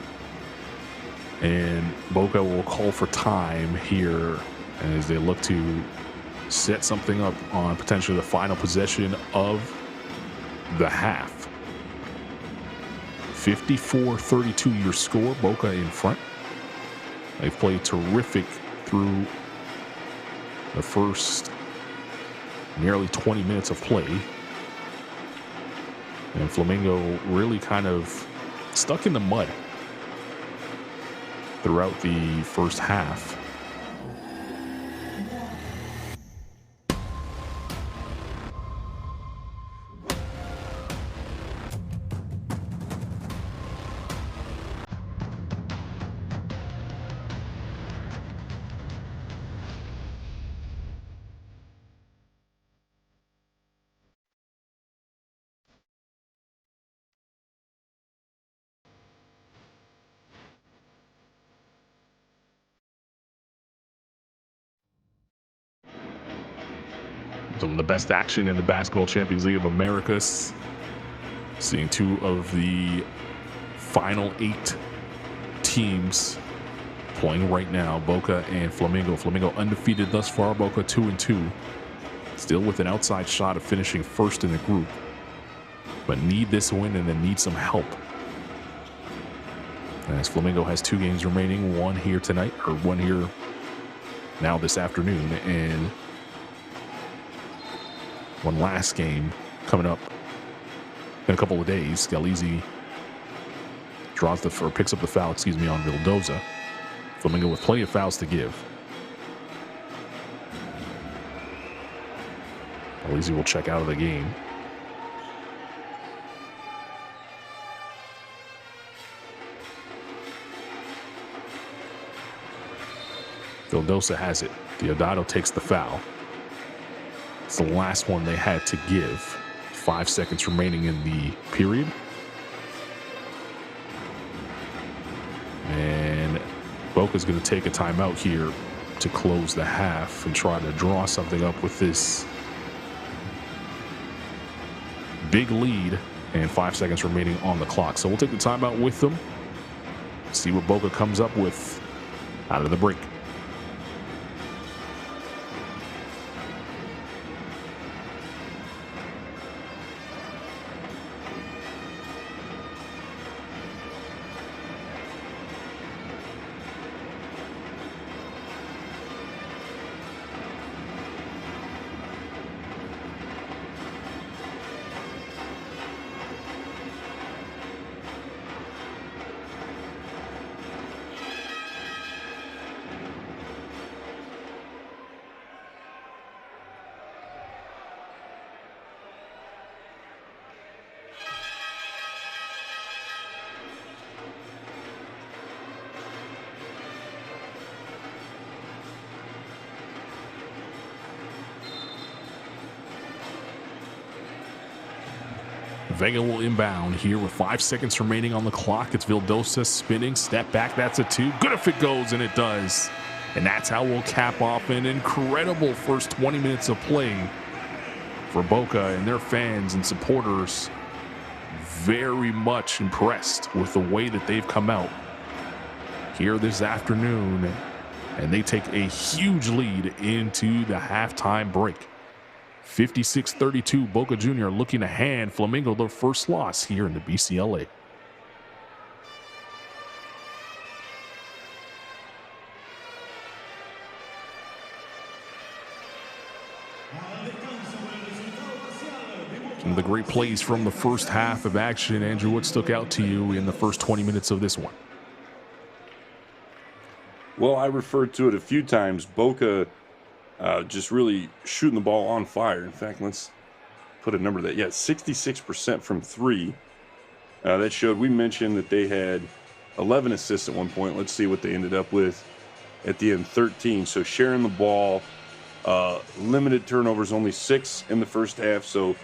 and Boca will call for time here as they look to set something up on potentially the final possession of the half. 54-32 your score. Boca in front. They've played terrific through the first nearly 20 minutes of play. And Flamengo really kind of stuck in the mud throughout the first half. Some of the best action in the Basketball Champions League of Americas. Seeing 2 of the final 8 teams playing right now, Boca and Flamengo. Flamengo undefeated thus far, Boca 2-2. Still with an outside shot of finishing first in the group. but need this win and then need some help. As Flamengo has 2 games remaining, one here tonight, or one here now this afternoon, and one last game coming up in a couple of days. Galizi picks up the foul, on Vildoza. Flamengo with plenty of fouls to give. Galizi will check out of the game. Vildoza has it. Deodato takes the foul. It's the last one they had to give. 5 seconds remaining in the period. And Boca's going to take a timeout here to close the half and try to draw something up with this big lead and 5 seconds remaining on the clock. So we'll take the timeout with them. See what Boca comes up with out of the break. Vega will inbound here with 5 seconds remaining on the clock. It's Vildoza spinning, step back, that's a 2. Good if it goes, and it does. And that's how we'll cap off an incredible first 20 minutes of play for Boca, and their fans and supporters very much impressed with the way that they've come out here this afternoon. And they take a huge lead into the halftime break. 56-32, Boca Junior looking to hand Flamengo their first loss here in the BCLA. Some of the great plays from the first half of action. Andrew, what stuck out to you in the first 20 minutes of this one? Well, I referred to it a few times. Boca just really shooting the ball on fire. In fact, let's put a number to that. Yeah, 66% from 3. That showed, we mentioned that they had 11 assists at one point. Let's see what they ended up with at the end, 13. So sharing the ball, limited turnovers, only 6 in the first half. So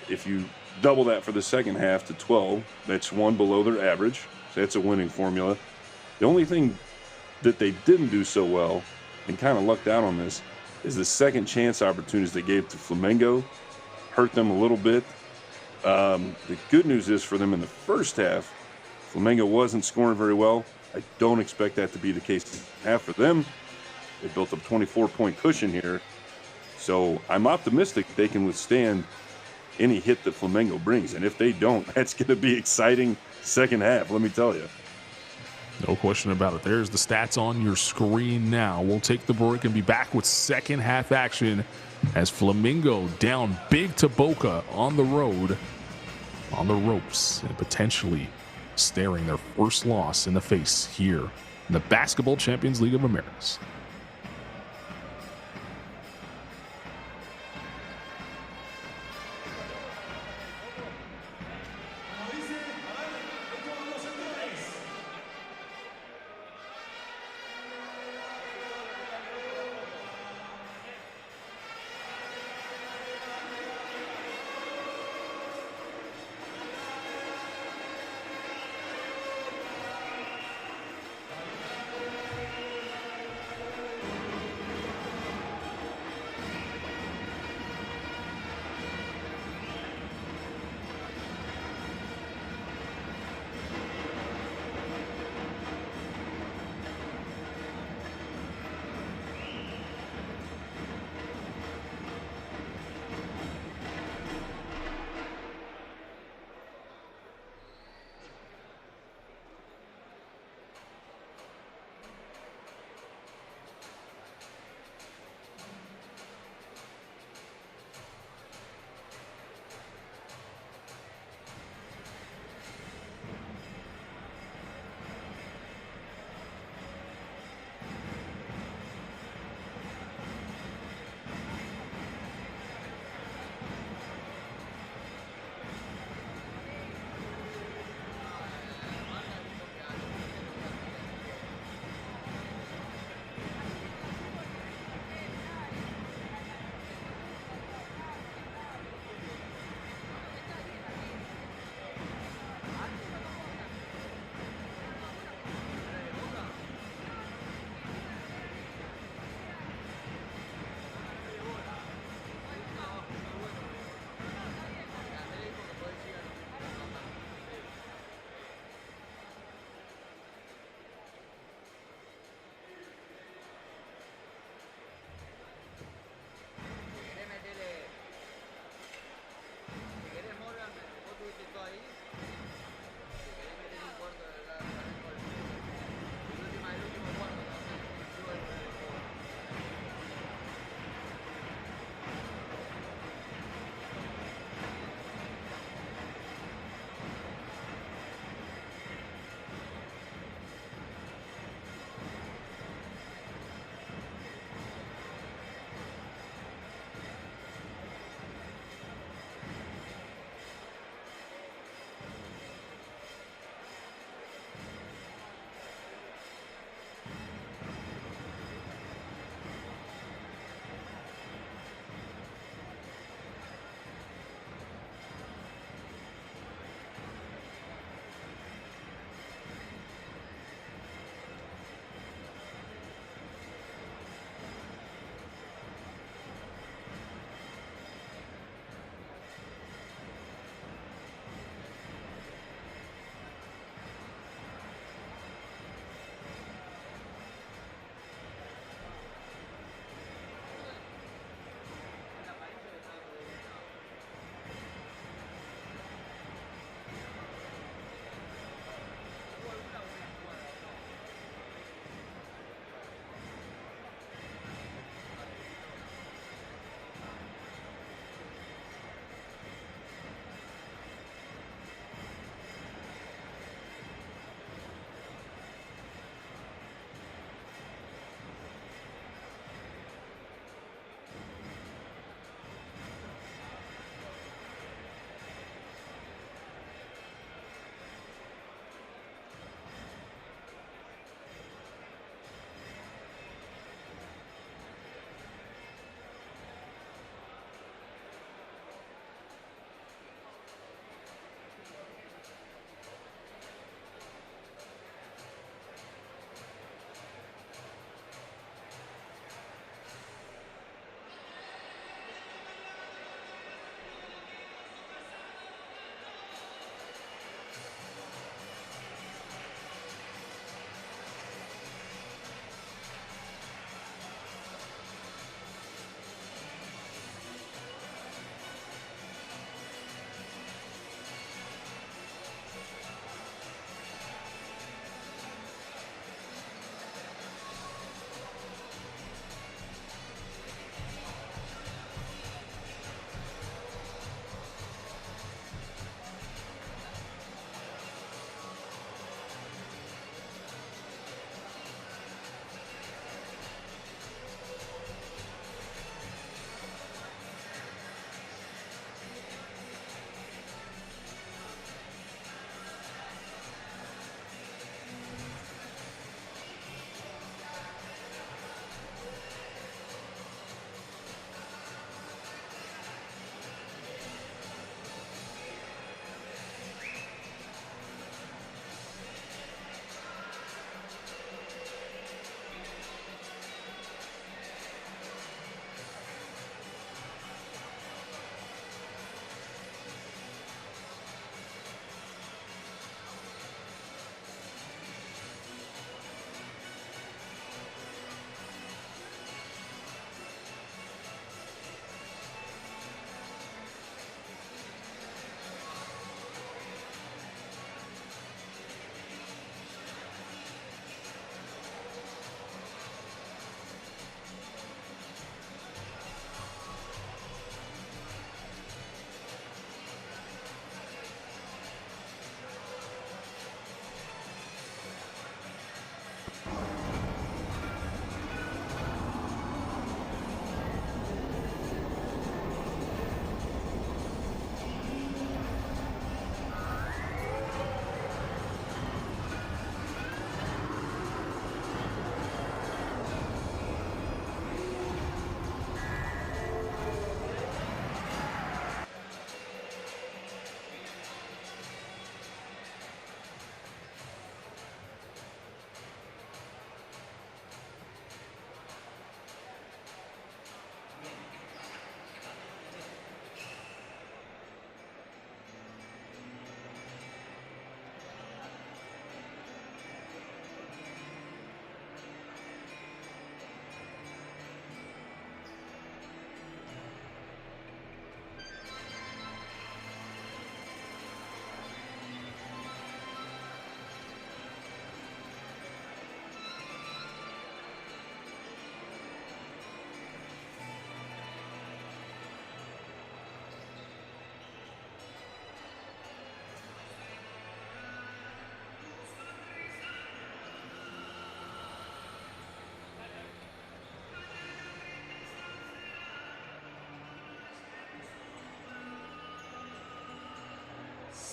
if you double that for the second half to 12, that's 1 below their average. So that's a winning formula. The only thing that they didn't do so well, and kind of lucked out on this, is the second chance opportunities they gave to Flamengo hurt them a little bit. The good news is for them in the first half, Flamengo wasn't scoring very well. I don't expect that to be the case half for them. They built a 24-point cushion here. So I'm optimistic they can withstand any hit that Flamengo brings. And if they don't, that's going to be exciting second half, let me tell you. No question about it. There's the stats on your screen now. We'll take the break and be back with second half action as Flamengo down big to Boca on the road, on the ropes, and potentially staring their first loss in the face here in the Basketball Champions League of Americas.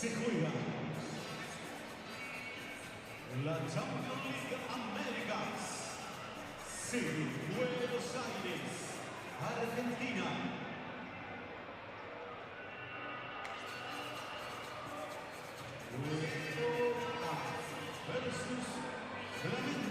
se juega la Champions League Américas, sí, Buenos Aires, Argentina. Boca versus Flamengo.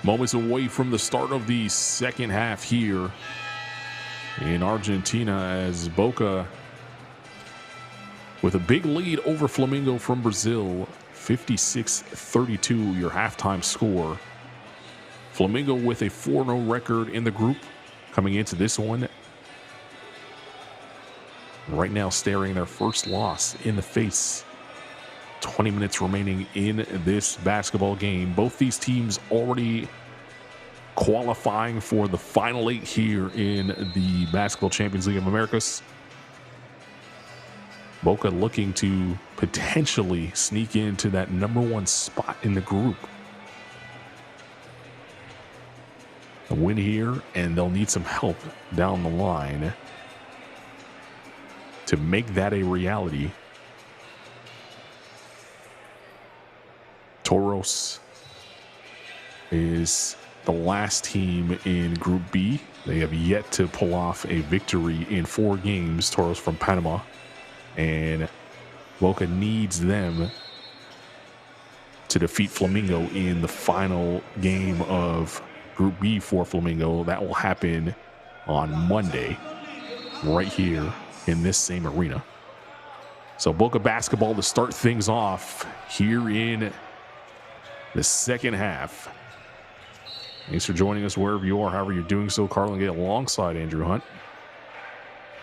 Moments away from the start of the second half here in Argentina as Boca with a big lead over Flamengo from Brazil, 56-32 your halftime score. Flamengo with a 4-0 record in the group coming into this one. Right now staring their first loss in the face. 20 minutes remaining in this basketball game. Both these teams already qualifying for the final 8 here in the Basketball Champions League of Americas. Boca looking to potentially sneak into that #1 spot in the group. A win here, and they'll need some help down the line to make that a reality. Toros is the last team in Group B. They have yet to pull off a victory in 4 games, Toros from Panama. And Boca needs them to defeat Flamengo in the final game of Group B for Flamengo. That will happen on Monday, right here in this same arena. So Boca basketball to start things off here in the second half. Thanks for joining us wherever you are, however you're doing so. Carlin Gay alongside Andrew Hunt.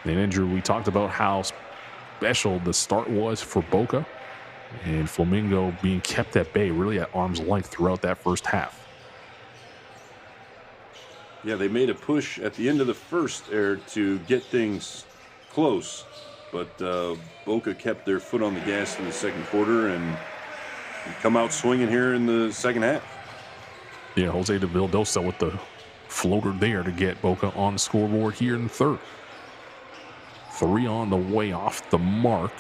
And Andrew, we talked about how special the start was for Boca, and Flamengo being kept at bay, really at arm's length throughout that first half. Yeah, they made a push at the end of the first there to get things close, but Boca kept their foot on the gas in the second quarter and come out swinging here in the second half. Yeah, Jose de Vildosa with the floater there to get Boca on the scoreboard here in the third. 3 on the way off the mark,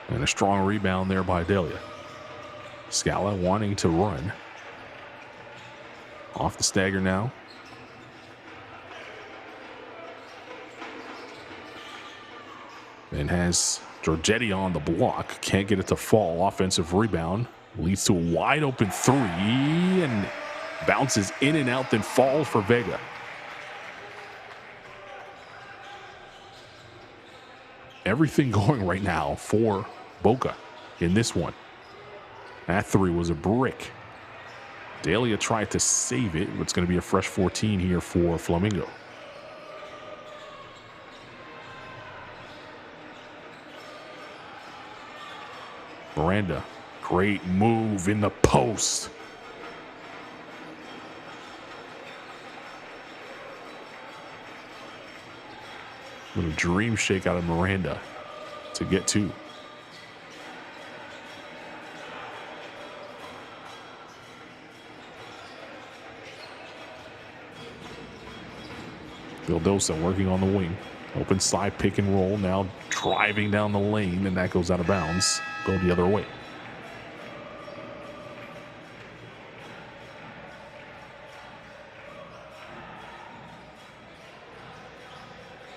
and a strong rebound there by Delia. Scala wanting to run. Off the stagger now. And has Giorgetti on the block. Can't get it to fall. Offensive rebound. Leads to a wide open 3 and bounces in and out, then falls for Vega. Everything going right now for Boca in this one. That 3 was a brick. Delia tried to save it, but it's going to be a fresh 14 here for Flamengo. Miranda, great move in the post. Little dream shake out of Miranda to get 2. Vildosa working on the wing. Open side pick and roll, now driving down the lane, and that goes out of bounds. Go the other way.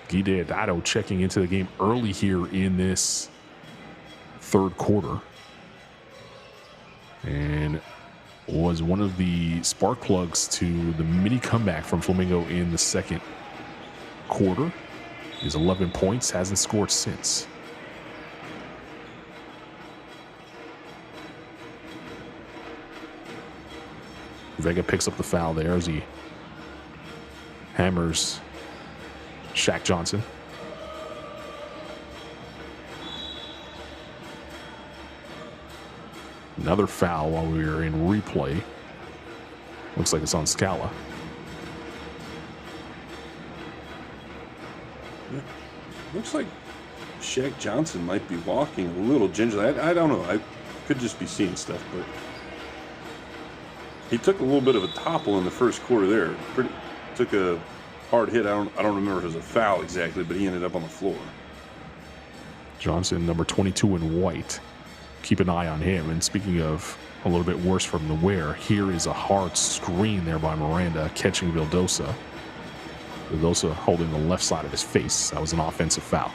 Guide Adado checking into the game early here in this third quarter, and was one of the spark plugs to the mini comeback from Flamengo in the second quarter. He's 11 points, hasn't scored since. Vega picks up the foul there as he hammers Shaq Johnson. Another foul while we were in replay. Looks like it's on Scala. Looks like Shaq Johnson might be walking a little gingerly. I don't know. I could just be seeing stuff, but he took a little bit of a topple in the first quarter there. Took a hard hit. I don't remember if it was a foul exactly, but he ended up on the floor. Johnson, number 22 in white. Keep an eye on him. And speaking of a little bit worse from the wear, here is a hard screen there by Miranda, catching Vildosa. Vildosa holding the left side of his face. That was an offensive foul.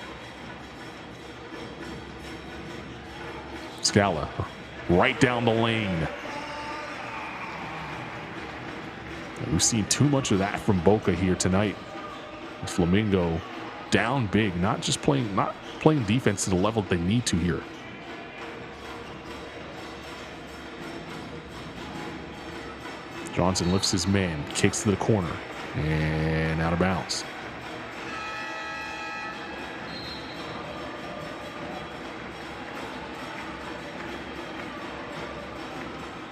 Scala, right down the lane. We've seen too much of that from Boca here tonight. Flamengo down big, not playing defense to the level they need to here. Johnson lifts his man, kicks to the corner, and out of bounds.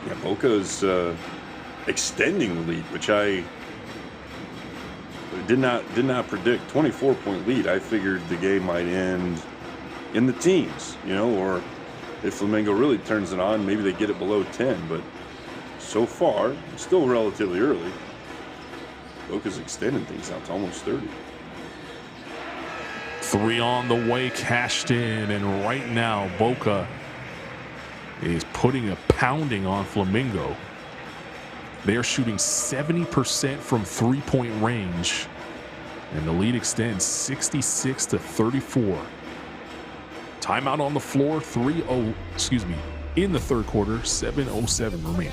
Yeah, Boca's extending the lead, which I did not predict. 24-point lead. I figured the game might end in the teens, you know, or if Flamengo really turns it on, maybe they get it below 10. But so far, still relatively early. Boca's extending things out to almost 30. 3 on the way, cashed in, and right now Boca is putting a pounding on Flamengo. They are shooting 70% from three-point range, and the lead extends 66-34. Timeout on the floor, in the third quarter, 7:07 remaining.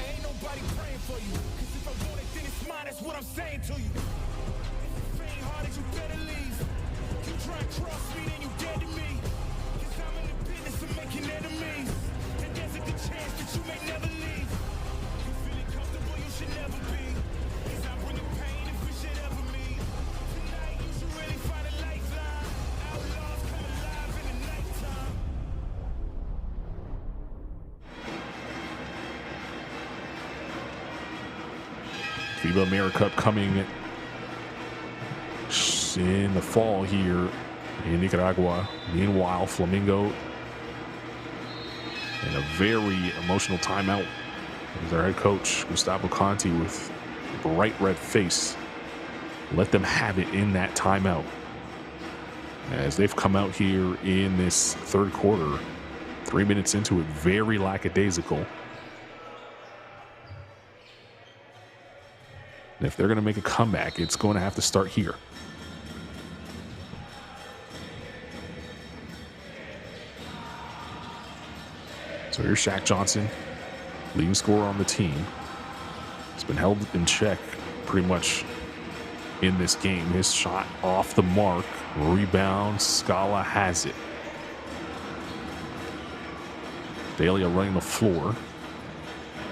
FIBA America Cup coming in the fall here in Nicaragua. Meanwhile, Flamengo in a very emotional timeout. Their head coach, Gustavo Conti, with a bright red face, let them have it in that timeout. As they've come out here in this third quarter, 3 minutes into it, very lackadaisical. And if they're going to make a comeback, it's going to have to start here. So here's Shaq Johnson, leading scorer on the team. He's been held in check pretty much in this game. His shot off the mark, rebound, Scala has it. Dalia running the floor.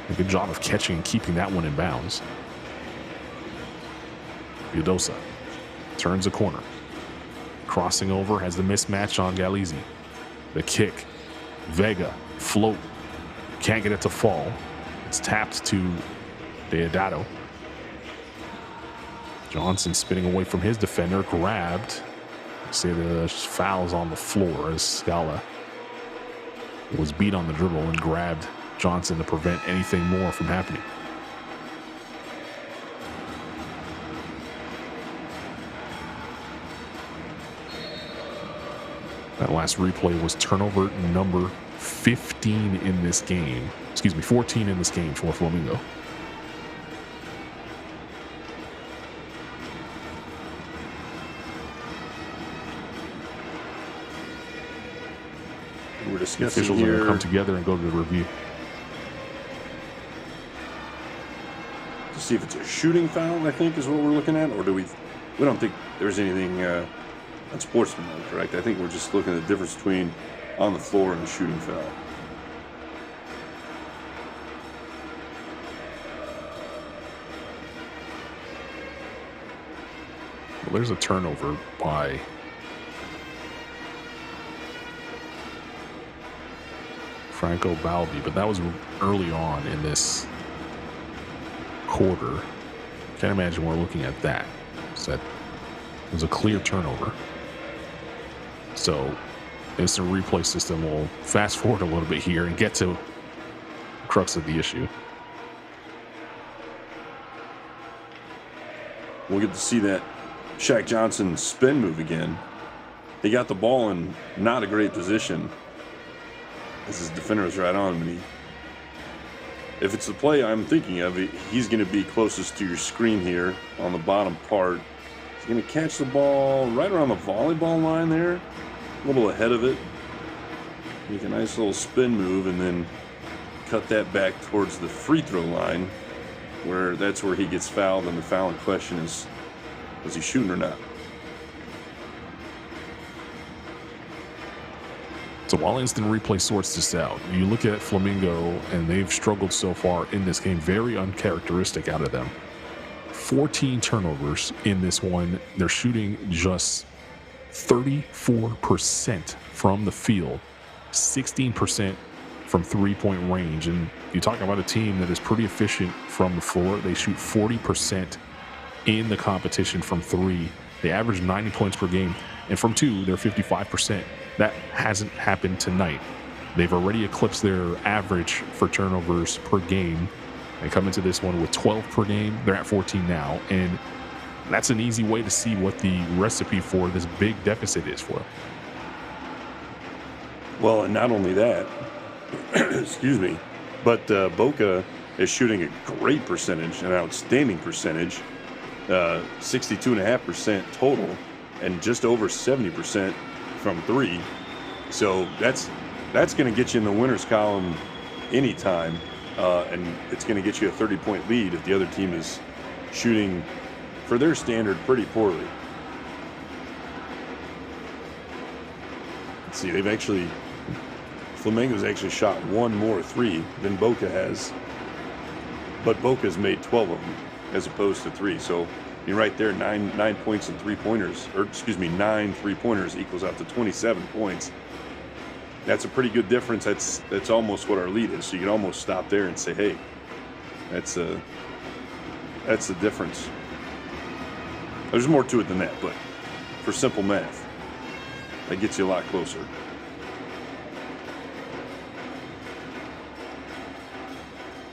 A good job of catching and keeping that one in bounds. Udosa turns a corner. Crossing over, has the mismatch on Galizzi. The kick. Vega, float. Can't get it to fall. It's tapped to Deodato. Johnson spinning away from his defender, grabbed. Say the foul's on the floor as Scala was beat on the dribble and grabbed Johnson to prevent anything more from happening. That last replay was turnover number 15 in this game. 14 in this game for Flamengo. We're discussing officials are going to come together and go to the review to see if it's a shooting foul, I think is what we're looking at, or do we don't think there's anything unsportsmanlike, correct? I think we're just looking at the difference between on the floor and a shooting foul. Well, there's a turnover by Franco Balbi, but that was early on in this quarter. Can't imagine we're looking at that. So that was a clear turnover. So instant replay system will fast forward a little bit here and get to the crux of the issue. We'll get to see that Shaq Johnson spin move again. He got the ball in not a great position as his defender is right on him. If it's the play I'm thinking of, he's going to be closest to your screen here on the bottom part. He's going to catch the ball right around the volleyball line there, a little ahead of it. Make a nice little spin move and then cut that back towards the free throw line, where that's where he gets fouled, and the foul in question is, was he shooting or not? So while instant replay sorts this out, you look at Flamengo, and they've struggled so far in this game. Very uncharacteristic out of them. 14 turnovers in this one. They're shooting just 34% from the field, 16% from three-point range. And you talk about a team that is pretty efficient from the floor. They shoot 40% in the competition from three. They average 90 points per game. And from two, they're 55%. That hasn't happened tonight. They've already eclipsed their average for turnovers per game. They come into this one with 12 per game. They're at 14 now. And that's an easy way to see what the recipe for this big deficit is for them. Well, and not only that, excuse me, but Boca is shooting a great percentage, an outstanding percentage, 62.5% total, and just over 70% from three. So that's going to get you in the winners column anytime, and it's going to get you a 30-point lead if the other team is shooting, for their standard, pretty poorly. Let's see, Flamengo's actually shot one more three than Boca has, but Boca's made 12 of them as opposed to three. So you're right there, 9 points and 3-pointers, or excuse me, 9 3-pointers equals out to 27 points. That's a pretty good difference. That's almost what our lead is. So you can almost stop there and say, hey, that's the difference. There's more to it than that, but for simple math, that gets you a lot closer.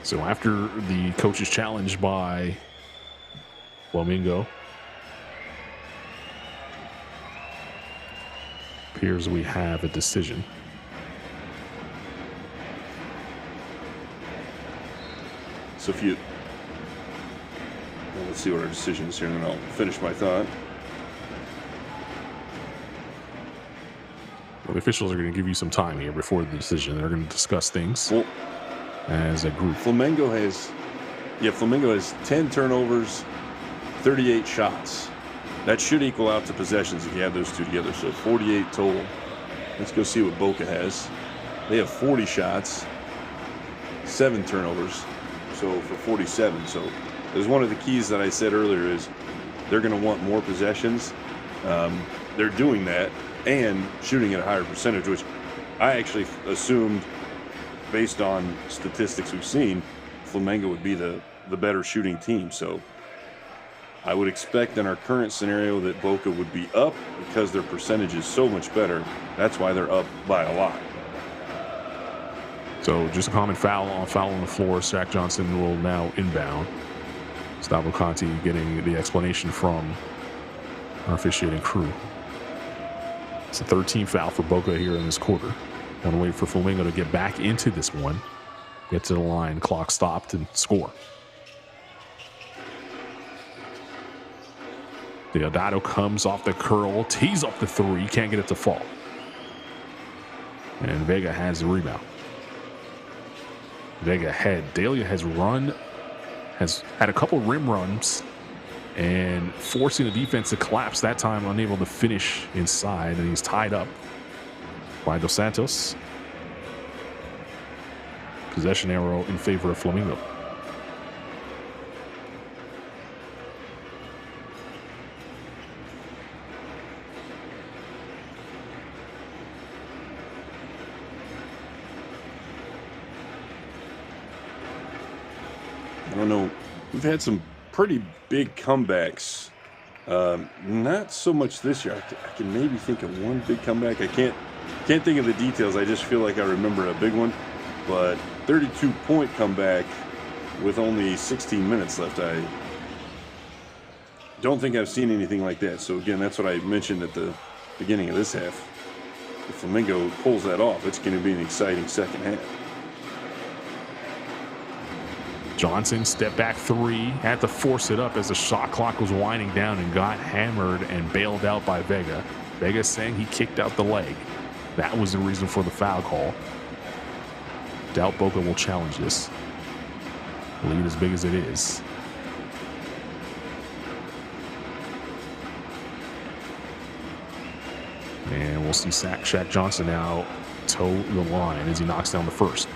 So after the coach is challenged by Flamengo, appears we have a decision. So if you, well, let's see what our decision is here, and then I'll finish my thought. Well, the officials are going to give you some time here before the decision. They're going to discuss things as a group. Flamengo has 10 turnovers, 38 shots. That should equal out to possessions if you add those two together. So 48 total. Let's go see what Boca has. They have 40 shots, 7 turnovers, so for 47. So there's one of the keys that I said earlier is they're going to want more possessions. They're doing that and shooting at a higher percentage, which I actually assumed, based on statistics we've seen, Flamengo would be the better shooting team. So I would expect in our current scenario that Boca would be up because their percentage is so much better. That's why they're up by a lot. So just a common foul on the floor. Zach Johnson will now inbound. Gustavo Conti getting the explanation from our officiating crew. It's a 13th foul for Boca here in this quarter. Want to wait for Flamengo to get back into this one, get to the line, clock stopped, and score. Deodato comes off the curl, tees up the three, can't get it to fall. And Vega has the rebound. Vega ahead. Delia has had a couple rim runs and forcing the defense to collapse, that time unable to finish inside, and he's tied up by Dos Santos. Possession arrow in favor of Flamengo. I don't know. We've had some pretty big comebacks. Not so much this year. I can maybe think of one big comeback. I can't think of the details. I just feel like I remember a big one. But 32-point comeback with only 16 minutes left. I don't think I've seen anything like that. So again, that's what I mentioned at the beginning of this half. If Flamengo pulls that off, it's going to be an exciting second half. Johnson, step back three, had to force it up as the shot clock was winding down and got hammered and bailed out by Vega. Vega saying he kicked out the leg. That was the reason for the foul call. Doubt Boca will challenge this. Lead as big as it is. And we'll see Shaq Johnson now toe the line as he knocks down the first.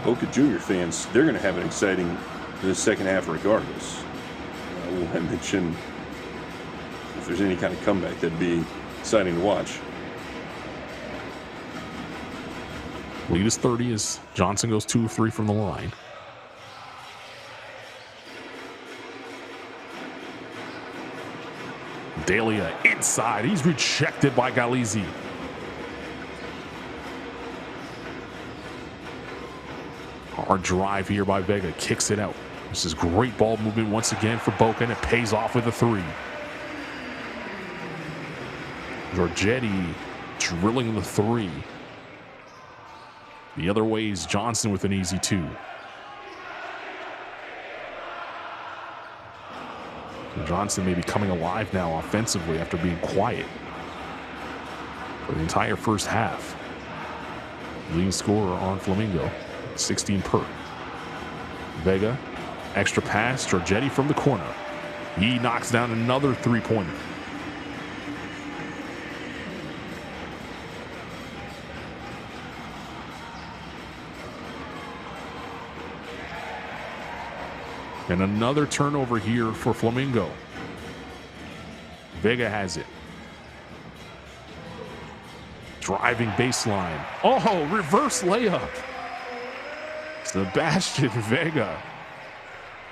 Boca Junior fans, they're going to have an exciting in the second half regardless. We'll mention if there's any kind of comeback, that'd be exciting to watch. Lead is 30 as Johnson goes 2 of 3 from the line. Delia inside. He's rejected by Galizzi. Hard drive here by Vega. Kicks it out. This is great ball movement once again for Boca, and it pays off with a 3. Giorgetti drilling the 3. The other way is Johnson with an easy 2. Johnson may be coming alive now offensively after being quiet for the entire first half. Leading scorer on Flamengo, 16 per. Vega, extra pass, Giorgetti from the corner. He knocks down another 3-pointer. And another turnover here for Flamengo. Vega has it. Driving baseline. Oh, reverse layup. Sebastian Vega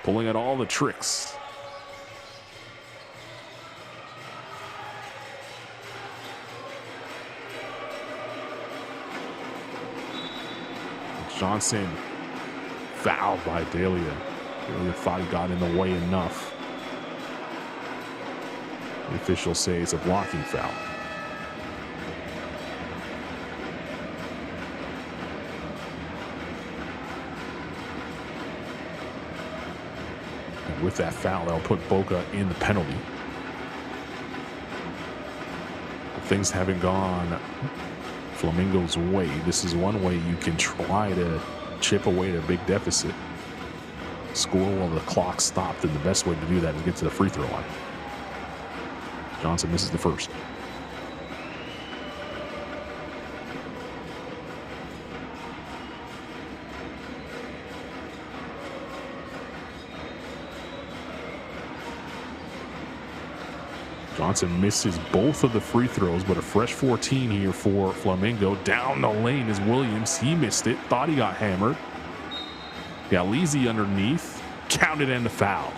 pulling out all the tricks. Johnson fouled by Delia. Delia thought he got in the way enough. The officials say it's a blocking foul. And with that foul, that'll put Boca in the penalty. But things haven't gone Flamengo's way. This is one way you can try to chip away at a big deficit. Score while the clock stopped, and the best way to do that is get to the free throw line. Johnson misses the first. Johnson misses both of the free throws, but a fresh 14 here for Flamengo. Down the lane is Williams. He missed it. Thought he got hammered. Galizzi underneath. Counted and the foul.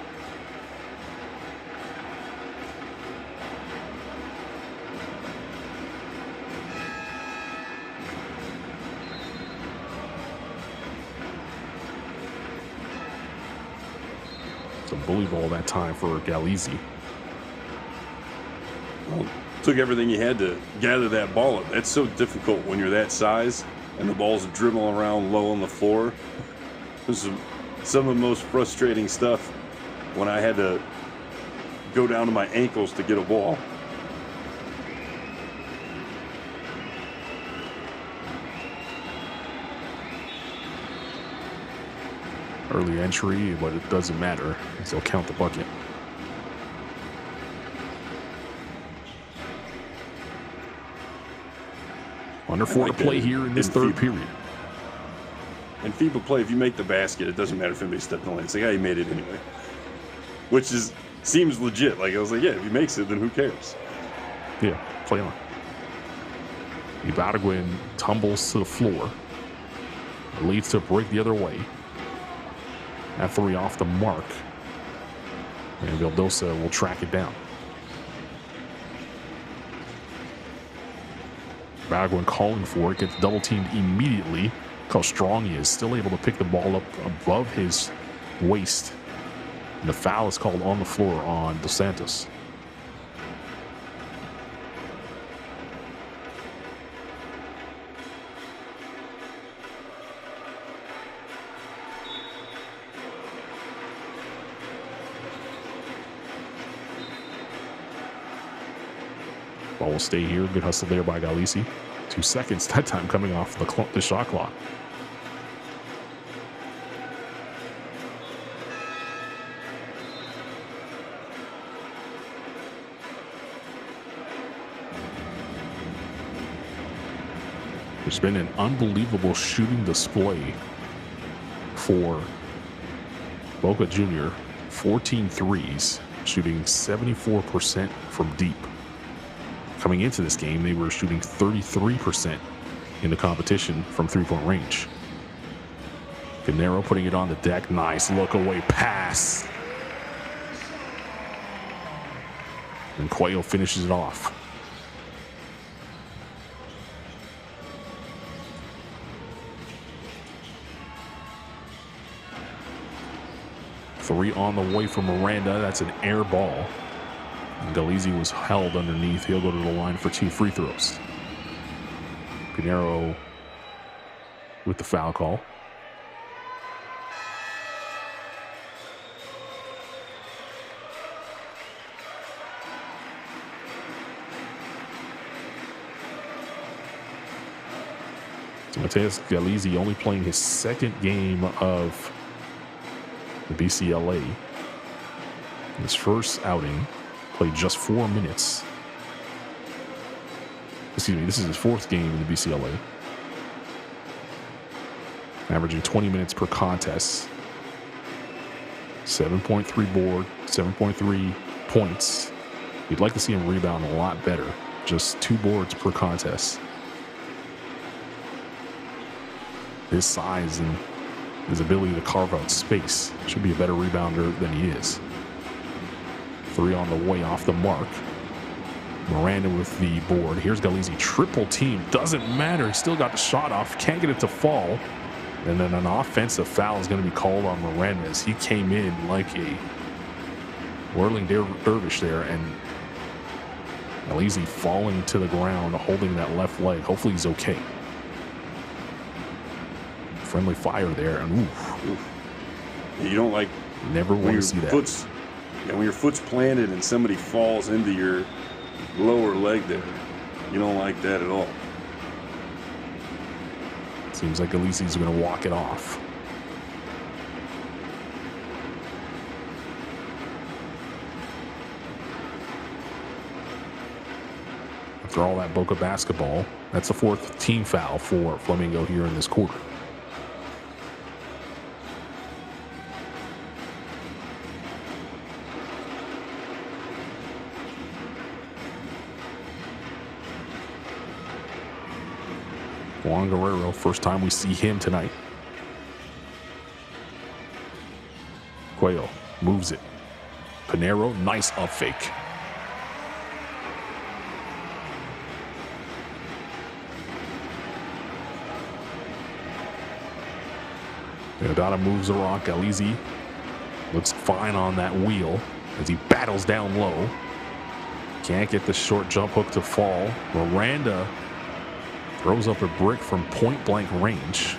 It's a bully ball that time for Galizzi. Well, took everything you had to gather that ball up. That's so difficult when you're that size and the ball's dribbling around low on the floor. This is some of the most frustrating stuff when I had to go down to my ankles to get a ball. Early entry, but it doesn't matter, because they'll count the bucket. Under 4 to play here in this third period. In FIBA play, if you make the basket, it doesn't matter if anybody stepped in the lane. It's like, he made it anyway. Which seems legit. Like, I was like, yeah, if he makes it, then who cares? Yeah, play on. Ibargüen tumbles to the floor. Leads to a break the other way. That 3 off the mark. And Vildosa will track it down. Ibargüen calling for it, gets double teamed immediately. Look how strong he is, still able to pick the ball up above his waist. And the foul is called on the floor on Dos Santos. Ball will stay here. Good hustle there by Galizzi. 2 seconds that time coming off the shot clock. There's been an unbelievable shooting display for Boca Junior. 14 threes, shooting 74% from deep. Coming into this game, they were shooting 33% in the competition from three-point range. Canero putting it on the deck. Nice look away pass. And Cuello finishes it off. Three on the way from Miranda. That's an air ball. And Galizzi was held underneath. He'll go to the line for 2 free throws. Pinheiro with the foul call. So Mateus Galizzi only playing his second game of the BCLA. His first outing, played just 4 minutes. Excuse me, this is his 4th game in the BCLA. Averaging 20 minutes per contest. 7.3 board, 7.3 points. You'd like to see him rebound a lot better. Just 2 boards per contest. His size and his ability to carve out space should be a better rebounder than he is. 3 on the way off the mark. Miranda with the board. Here's Galizzi, triple team. Doesn't matter. He still got the shot off. Can't get it to fall. And then an offensive foul is going to be called on Miranda as he came in like a whirling dervish there. And Galizzi falling to the ground, holding that left leg. Hopefully he's okay. Friendly fire there, and oof. You don't like never want to see that. When your foot's planted and somebody falls into your lower leg there, you don't like that at all. Seems like Galizzi's going to walk it off. After all that Boca basketball, that's the 4th team foul for Flamengo here in this quarter. Juan Guerrero, first time we see him tonight. Cuello moves it. Pinheiro, nice up fake. Deodato moves the rock. Galizzi looks fine on that wheel as he battles down low. Can't get the short jump hook to fall. Miranda throws up a brick from point-blank range.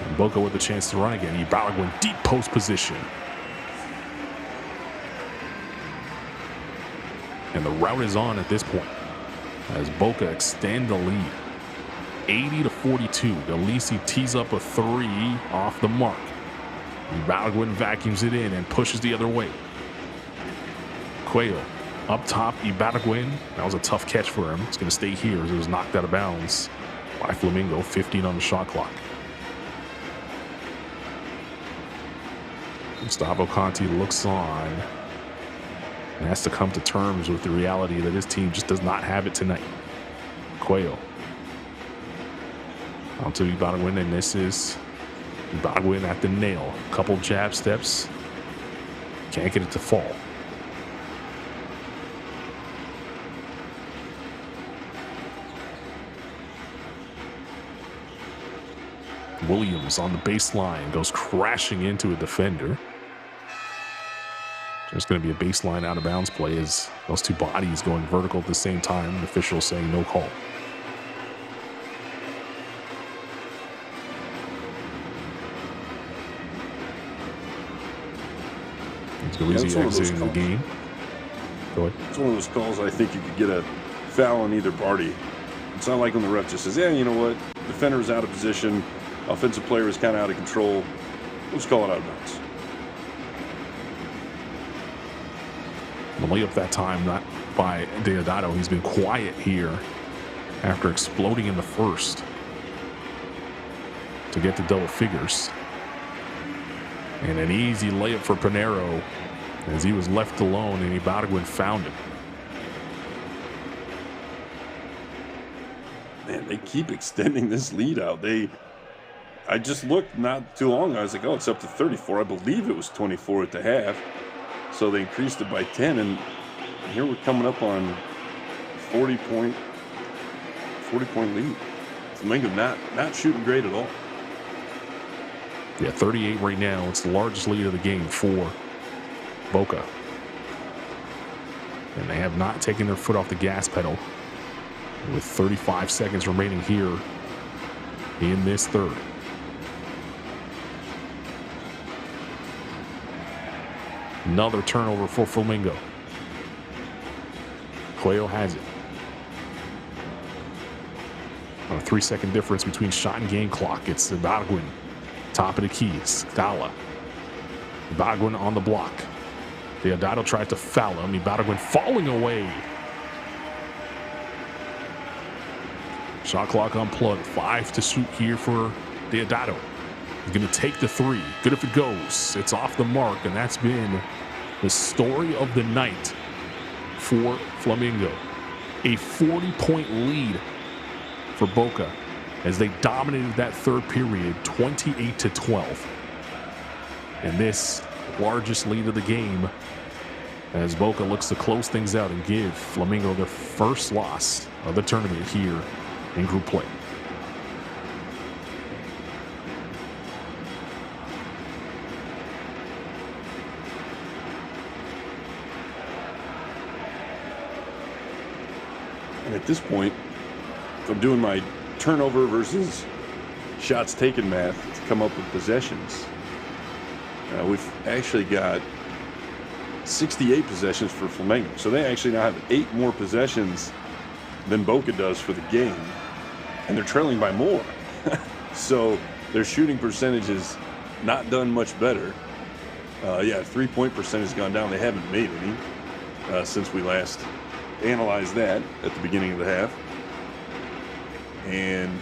And Boca with a chance to run again. Ibargüen deep post position. And the route is on at this point as Boca extend the lead. 80-42. Galizzi tees up a 3 off the mark. Ibargüen vacuums it in and pushes the other way. Cuello up top, Ibargüen. That was a tough catch for him. It's going to stay here as it was knocked out of bounds by Flamengo. 15 on the shot clock. Gustavo Conti looks on and has to come to terms with the reality that his team just does not have it tonight. Cuello onto Ibargüen, and this is Ibargüen at the nail. Couple jab steps. Can't get it to fall. Williams on the baseline goes crashing into a defender. Just going to be a baseline out of bounds play as those 2 bodies going vertical at the same time. The official saying no call. Galizzi exiting the game. Go ahead. It's one of those calls I think you could get a foul on either party. It's not like when the ref just says, yeah, you know what? Defender is out of position. Offensive player is kind of out of control. Let's call it out of bounds. The layup that time, not by Deodato. He's been quiet here after exploding in the first. to get to double figures. And an easy layup for Pinero as he was left alone and Ibargüen found him. Man, they keep extending this lead out. I just looked not too long ago. I was like, oh, it's up to 34. I believe it was 24 at the half. So they increased it by 10, and here we're coming up on 40-point lead. Flamengo not shooting great at all. Yeah, 38 right now. It's the largest lead of the game for Boca. And they have not taken their foot off the gas pedal with 35 seconds remaining here in this third. Another turnover for Flamengo. Cuello has it. A 3-second difference between shot and game clock. It's Ibargüen, top of the keys. Dalla. Ibargüen on the block. Deodato tried to foul him. Ibargüen falling away. Shot clock unplugged. 5 to shoot here for Deodato. He's going to take the three. Good if it goes. It's off the mark, and that's been the story of the night for Flamengo. A 40-point lead for Boca as they dominated that third period, 28-12. And this largest lead of the game as Boca looks to close things out and give Flamengo their first loss of the tournament here in group play. And at this point, I'm doing my turnover versus shots taken math to come up with possessions. We've actually got 68 possessions for Flamengo. So they actually now have 8 more possessions than Boca does for the game. And they're trailing by more. So their shooting percentage is not done much better. Yeah, 3-point percentage has gone down. They haven't made any since we last analyzed that at the beginning of the half. And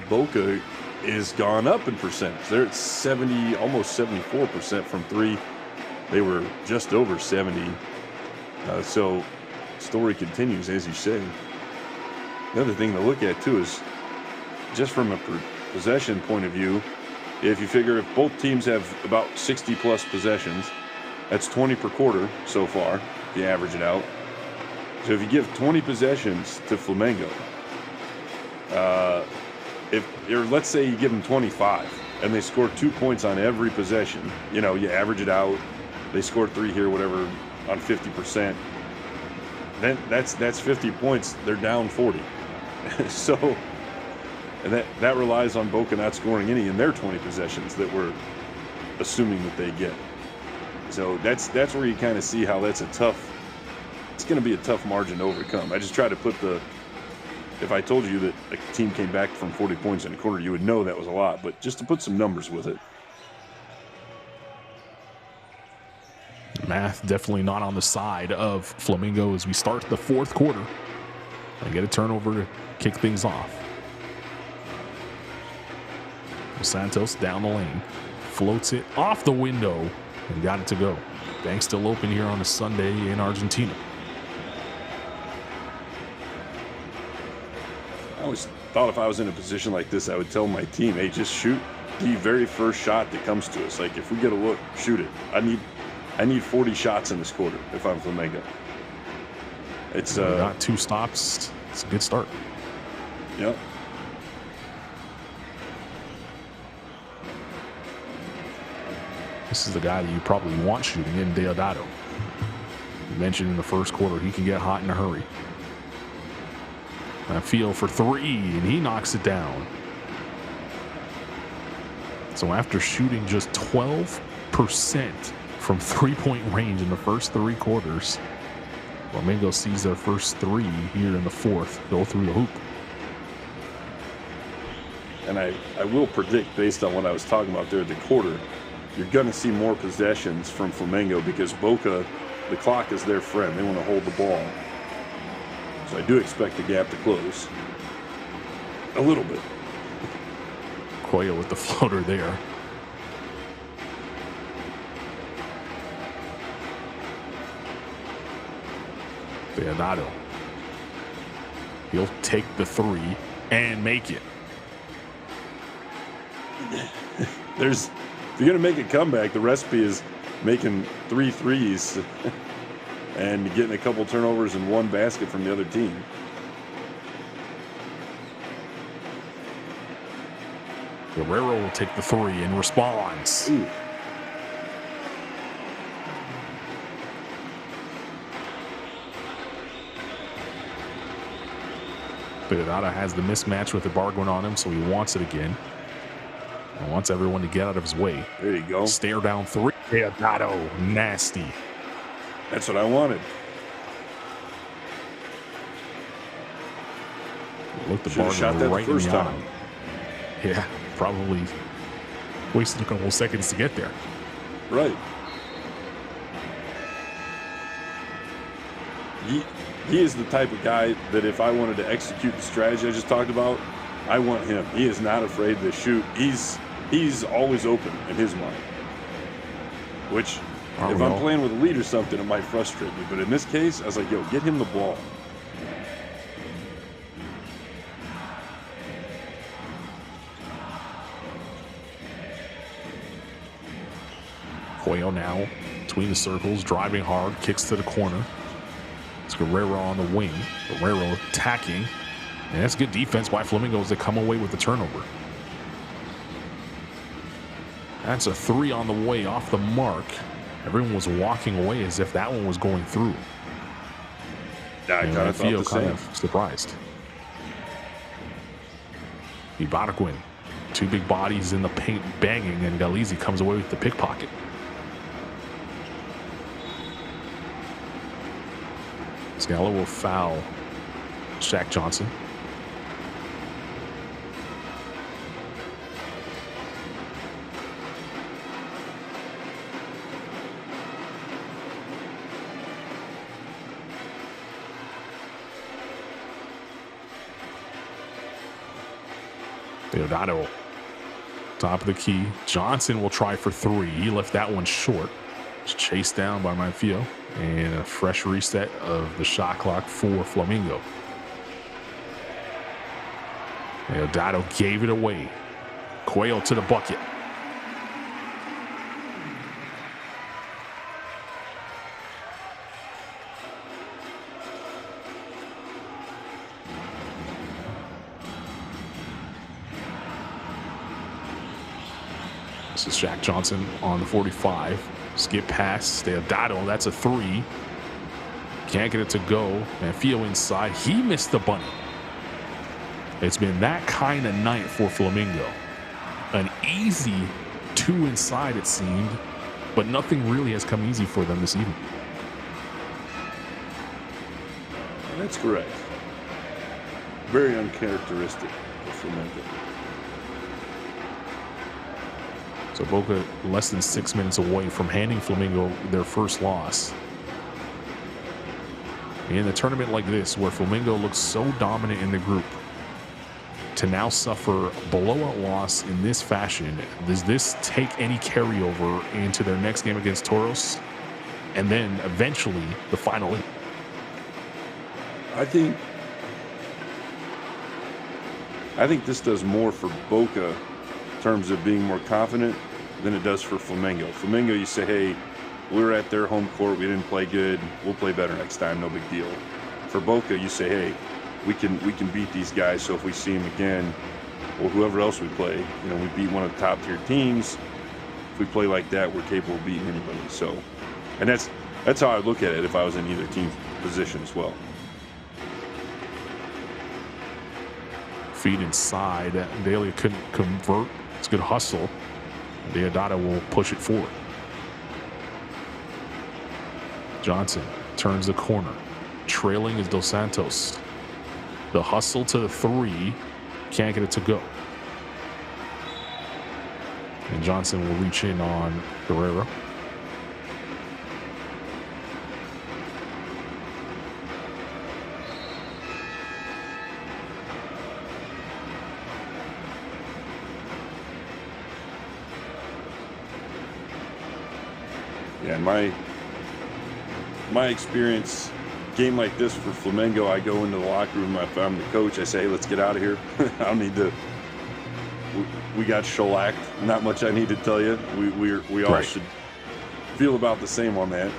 Boca is gone up in percentage. They're at 70, almost 74% from 3. They were just over 70. So story continues, as you say. The other thing to look at too is just from a possession point of view, if you figure if both teams have about 60 plus possessions, that's 20 per quarter so far, if you average it out. So if you give 20 possessions to Flamengo, or let's say you give them 25 and they score 2 points on every possession, you know, you average it out, they score 3 here, whatever, on 50%, then that's 50 points. They're down 40. So, and that relies on Boca not scoring any in their 20 possessions that we're assuming that they get. So that's where you kind of see how it's going to be a tough margin to overcome. I just try to put if I told you that a team came back from 40 points in a quarter, you would know that was a lot, but just to put some numbers with it. Math definitely not on the side of Flamengo as we start the fourth quarter and get a turnover to kick things off. Santos down the lane, floats it off the window and got it to go. Bank's still open here on a Sunday in Argentina. I always thought if I was in a position like this, I would tell my team, hey, just shoot the very first shot that comes to us. Like, if we get a look, shoot it. I need 40 shots in this quarter if I'm Flamengo. It's got 2 stops. It's a good start. Yep. This is the guy that you probably want shooting in Deodato. You mentioned in the first quarter he can get hot in a hurry. A feel for 3, and he knocks it down. So after shooting just 12% from 3-point range in the first 3 quarters, Flamengo sees their first 3 here in the fourth go through the hoop. And I will predict, based on what I was talking about there at the quarter, you're going to see more possessions from Flamengo because Boca, the clock is their friend. They want to hold the ball. So I do expect the gap to close a little bit. Cuello with the floater there. Deodato. He'll take the three and make it. If you're going to make a comeback, the recipe is making 3 threes and getting a couple turnovers and 1 basket from the other team. Guerrero will take the three and responds. Ooh. Deodato has the mismatch with the Ibargüen on him, so he wants it again. He wants everyone to get out of his way. There you go. Stare down three. Deodato, nasty. That's what I wanted. Look, the Should've shot Ibargüen that right the in first the eye. time. Yeah, probably wasted a couple seconds to get there. Right. He is the type of guy that if I wanted to execute the strategy I just talked about, I want him. He is not afraid to shoot. He's always open in his mind. Which, if I'm playing with a lead or something, it might frustrate me. But in this case, I was like, yo, get him the ball. Cuello now between the circles, driving hard, kicks to the corner. It's Guerrero on the wing. Guerrero attacking. And that's good defense by Flamengo as they come away with the turnover. That's a three on the way off the mark. Everyone was walking away as if that one was going through. Yeah, I kind of thought the same. Surprised. Ibargüen, 2 big bodies in the paint banging, and Galizzi comes away with the pickpocket. Scala will foul Shaq Johnson. Deodato, top of the key. Johnson will try for 3. He left that one short. It's chased down by Manfio. And a fresh reset of the shot clock for Flamengo. Deodato gave it away. Cuello to the bucket. This is Shaq Johnson on the 45. Skip pass. Deodato, that's a 3. Can't get it to go. Manfio inside. He missed the bunny. It's been that kind of night for Flamengo. An easy 2 inside, it seemed, but nothing really has come easy for them this evening. That's correct. Very uncharacteristic of Flamengo. So Boca less than 6 minutes away from handing Flamengo their first loss. In a tournament like this, where Flamengo looks so dominant in the group, to now suffer a blowout loss in this fashion, does this take any carryover into their next game against Toros? And then eventually the final 8? I think this does more for Boca in terms of being more confident than it does for Flamengo. Flamengo, you say, hey, we were at their home court, we didn't play good, we'll play better next time, no big deal. For Boca, you say, hey, we can beat these guys, so if we see them again, or whoever else we play, you know, we beat one of the top tier teams. If we play like that, we're capable of beating anybody. So, and that's how I look at it if I was in either team's position as well. Feed inside. Daly couldn't convert. It's a good hustle. Deodato will push it forward. Johnson turns the corner. Trailing is Dos Santos. The hustle to the 3. Can't get it to go. And Johnson will reach in on Guerrero. Yeah, my experience, game like this for Flamengo, I go into the locker room. If I'm the coach, I say, hey, let's get out of here. I don't need to. We got shellacked. Not much I need to tell you. We all should feel about the same on that.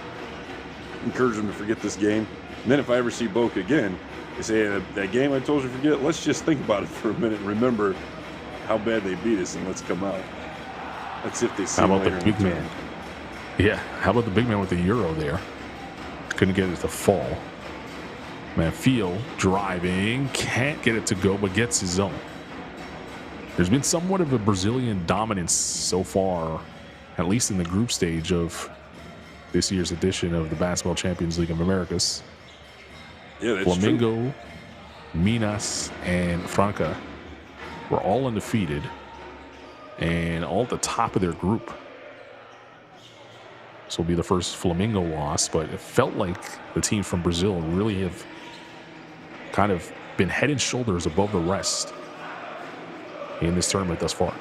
Encourage them to forget this game. And then if I ever see Boca again, they say, hey, that game I told you to forget, let's just think about it for a minute and remember how bad they beat us, and let's come out. Let's see if they see How about later the big man? Yeah, how about the big man with the Euro there? Couldn't get it to fall. Manfield driving, can't get it to go, but gets his own. There's been somewhat of a Brazilian dominance so far, at least in the group stage of this year's edition of the Basketball Champions League of Americas. Yeah, that's Flamengo, true. Minas, and Franca were all undefeated and all at the top of their group. This will be the first Flamengo loss, but it felt like the teams from Brazil really have kind of been head and shoulders above the rest in this tournament thus far.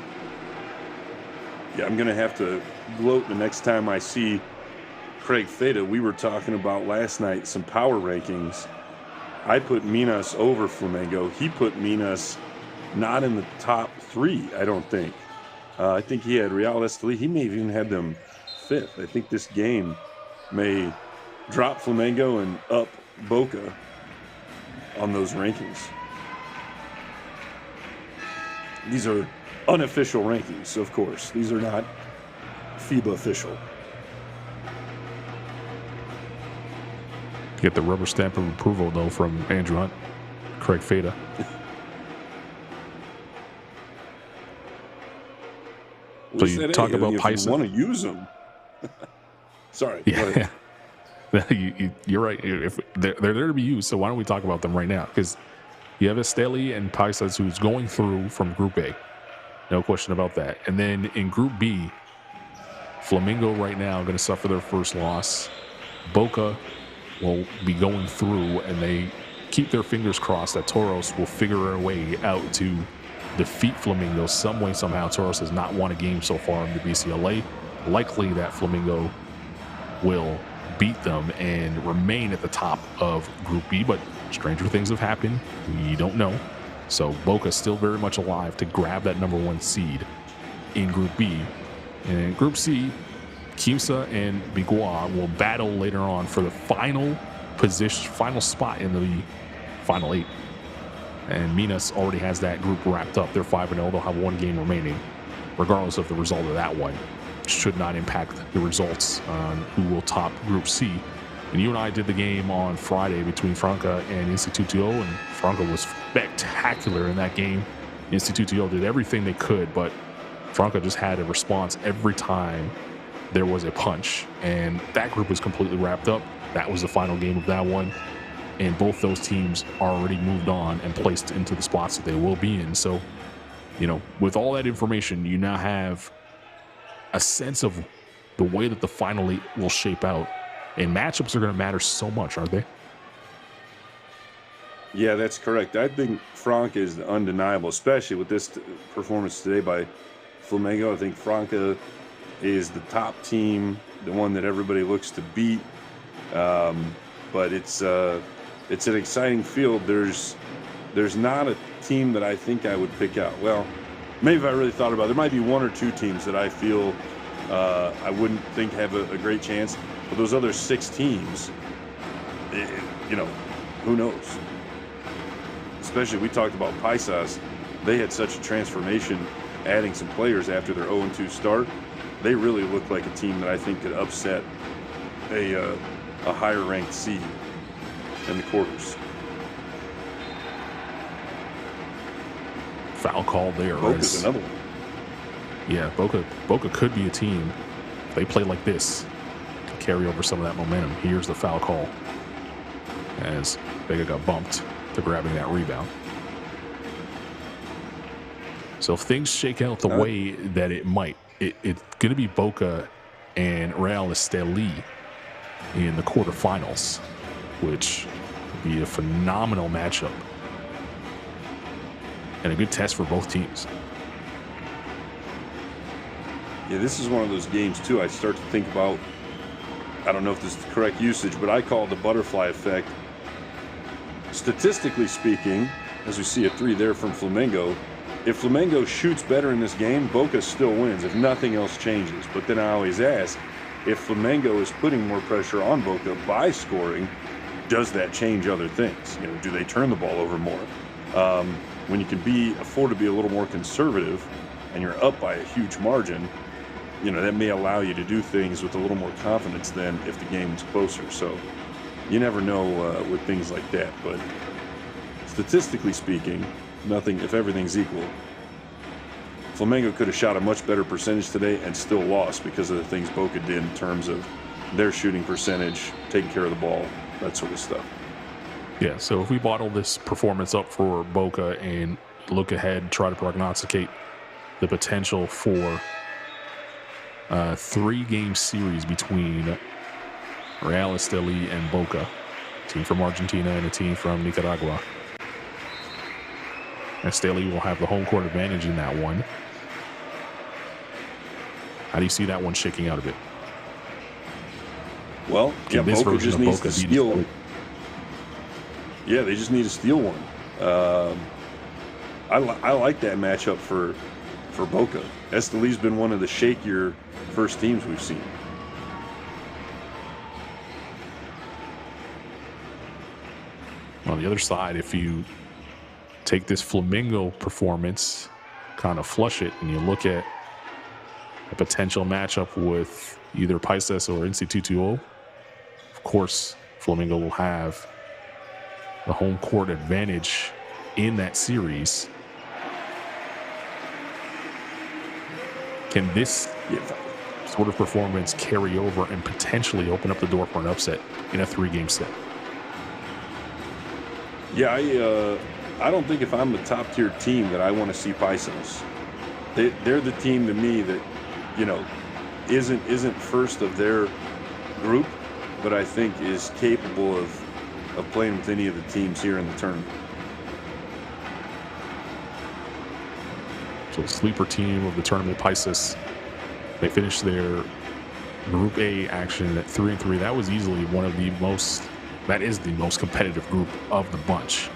Yeah, I'm going to have to gloat the next time I see Craig Theta. We were talking about last night some power rankings. I put Minas over Flamengo. He put Minas not in the top 3, I don't think. I think he had Real Estelí. He may have even had them 5th. I think this game may drop Flamengo and up Boca on those rankings. These are unofficial rankings, of course. These are not FIBA official. Get the rubber stamp of approval, though, from Andrew Hunt, Craig Theta. So you talk about Paisa. You want to use them. Sorry. Yeah. You're right. If they're there to be used, so why don't we talk about them right now? Because you have Estelí and Paisa, who's going through from Group A. No question about that. And then in Group B, Flamengo right now going to suffer their first loss. Boca will be going through, and they keep their fingers crossed that Toros will figure a way out to defeat Flamengo some way, somehow. Toros has not won a game so far in the BCLA. Likely that Flamengo will beat them and remain at the top of Group B, but stranger things have happened. We don't know. So Boca still very much alive to grab that #1 seed in Group B. And in Group C, Quimsa and Biguá will battle later on for the final spot in the final 8. And Minas already has that group wrapped up. They're 5-0. They'll have 1 game remaining, regardless of the result of that one. Should not impact the results on who will top Group C. And you and I did the game on Friday between Franca and Instituto, and Franca was spectacular in that game. Instituto did everything they could, but Franca just had a response every time there was a punch. And that group was completely wrapped up. That was the final game of that one. And both those teams are already moved on and placed into the spots that they will be in. So, you know, with all that information, you now have a sense of the way that the final 8 will shape out. And matchups are going to matter so much, aren't they? Yeah, that's correct. I think Franca is undeniable, especially with this performance today by Flamengo. I think Franca is the top team, the one that everybody looks to beat. But it's an exciting field. There's not a team that I think I would pick out. Well, maybe if I really thought about it, there might be 1 or 2 teams that I feel I wouldn't think have a great chance. But those other 6 teams, you know, who knows? Especially, we talked about Paisas. They had such a transformation, adding some players after their 0-2 start. They really look like a team that I think could upset a higher-ranked seed in the quarters. Foul call there. Boca's another one. Yeah, Boca could be a team, if they play like this, to carry over some of that momentum. Here's the foul call as Vega got bumped to grabbing that rebound. So if things shake out the way that it might, it's going to be Boca and Real Estelí in the quarterfinals, which would be a phenomenal matchup and a good test for both teams. Yeah, this is one of those games, too, I start to think about I don't know if this is the correct usage, but I call it the butterfly effect. Statistically speaking, as we see a 3 there from Flamengo, if Flamengo shoots better in this game, Boca still wins if nothing else changes. But then I always ask, if Flamengo is putting more pressure on Boca by scoring, does that change other things? You know, do they turn the ball over more? When you can afford to be a little more conservative and you're up by a huge margin, you know, that may allow you to do things with a little more confidence than if the game is closer. So you never know with things like that. But statistically speaking, if everything's equal, Flamengo could have shot a much better percentage today and still lost because of the things Boca did in terms of their shooting percentage, taking care of the ball, that sort of stuff. Yeah, so if we bottle this performance up for Boca and look ahead, try to prognosticate the potential for a 3-game series between Real Esteli and Boca, a team from Argentina and a team from Nicaragua. Esteli will have the home court advantage in that one. How do you see that one shaking out a bit? Well, yeah, Boca just needs to steal. Yeah, they just need to steal one. I like that matchup for Boca. Esteli's been one of the shakier first teams we've seen. On the other side, if you take this Flamengo performance, kind of flush it, and you look at a potential matchup with either Países or Instituto, of course, Flamengo will have the home court advantage in that series. Can this sort of performance carry over and potentially open up the door for an upset in a 3-game set? Yeah, I don't think if I'm the top-tier team that I want to see Países. They're the team to me that, you know, isn't first of their group, but I think is capable of playing with any of the teams here in the tournament. So the sleeper team of the tournament, Países, they finished their Group A action at 3-3. That was easily that is the most competitive group of the bunch.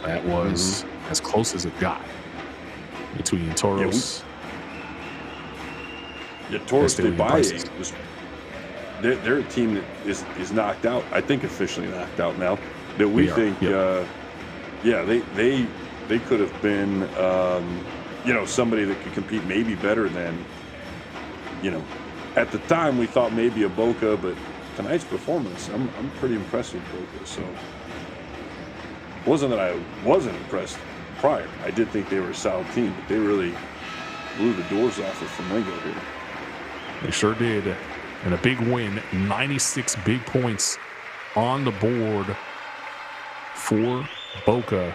That was as close as it got between Toros. Toros de Valle, they're a team that is knocked out. I think officially knocked out now. That we think, they could have been, somebody that could compete maybe better than, at the time we thought maybe a Boca, but tonight's performance, I'm pretty impressed with Boca. So it wasn't that I wasn't impressed prior. I did think they were a solid team, but they really blew the doors off of Flamengo here. They sure did. And a big win, 96 big points on the board for Boca.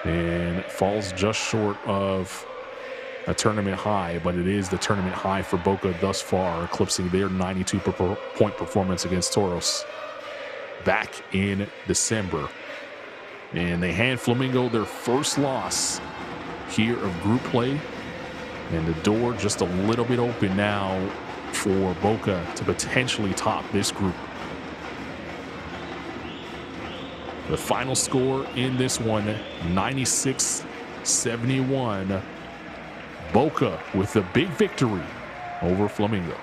And it falls just short of a tournament high, but it is the tournament high for Boca thus far, eclipsing their 92-point performance against Toros back in December. And they hand Flamengo their first loss here of group play. And the door just a little bit open now for Boca to potentially top this group. The final score in this one, 96-71. Boca with a big victory over Flamengo.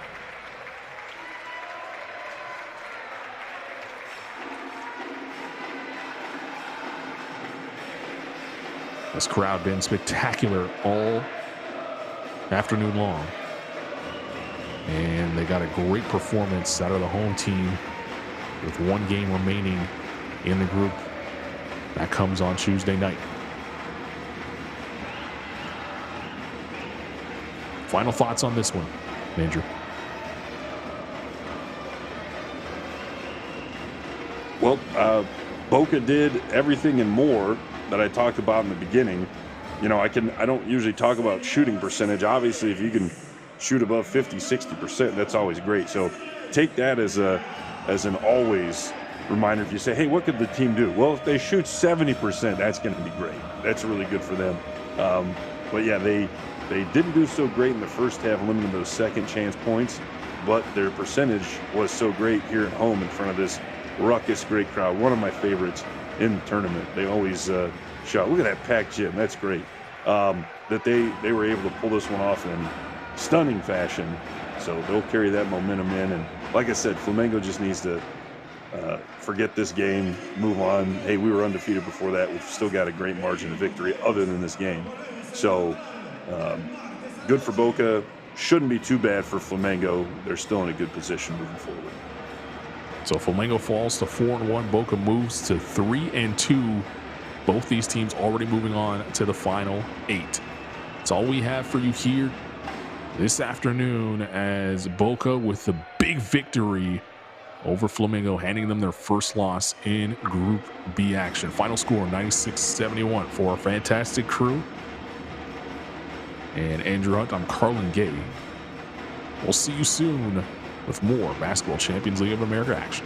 This crowd been spectacular all afternoon long. And they got a great performance out of the home team with 1 game remaining in the group. That comes on Tuesday night. Final thoughts on this one, Andrew? Well, Boca did everything and more that I talked about in the beginning. I don't usually talk about shooting percentage. Obviously, if you can shoot above 50-60%, that's always great. So take that as an always reminder. If you say, hey, what could the team do? Well, if they shoot 70%, that's going to be great. That's really good for them. But yeah, they didn't do so great in the first half, limiting those second chance points. but their percentage was so great here at home in front of this ruckus, great crowd. One of my favorites in the tournament. They always shout, "Look at that packed gym, that's great." That they were able to pull this one off in stunning fashion. So they'll carry that momentum in. And like I said, Flamengo just needs to forget this game, move on. Hey, we were undefeated before that. We've still got a great margin of victory other than this game. So good for Boca. Shouldn't be too bad for Flamengo. They're still in a good position moving forward. So Flamengo falls to 4-1. Boca moves to 3-2. Both these teams already moving on to the final 8. That's all we have for you here this afternoon, as Boca with the big victory over Flamengo, handing them their first loss in Group B action. Final score 96-71 for our fantastic crew. And Andrew Hunt, I'm Carlin Gay. We'll see you soon with more Basketball Champions League of America action.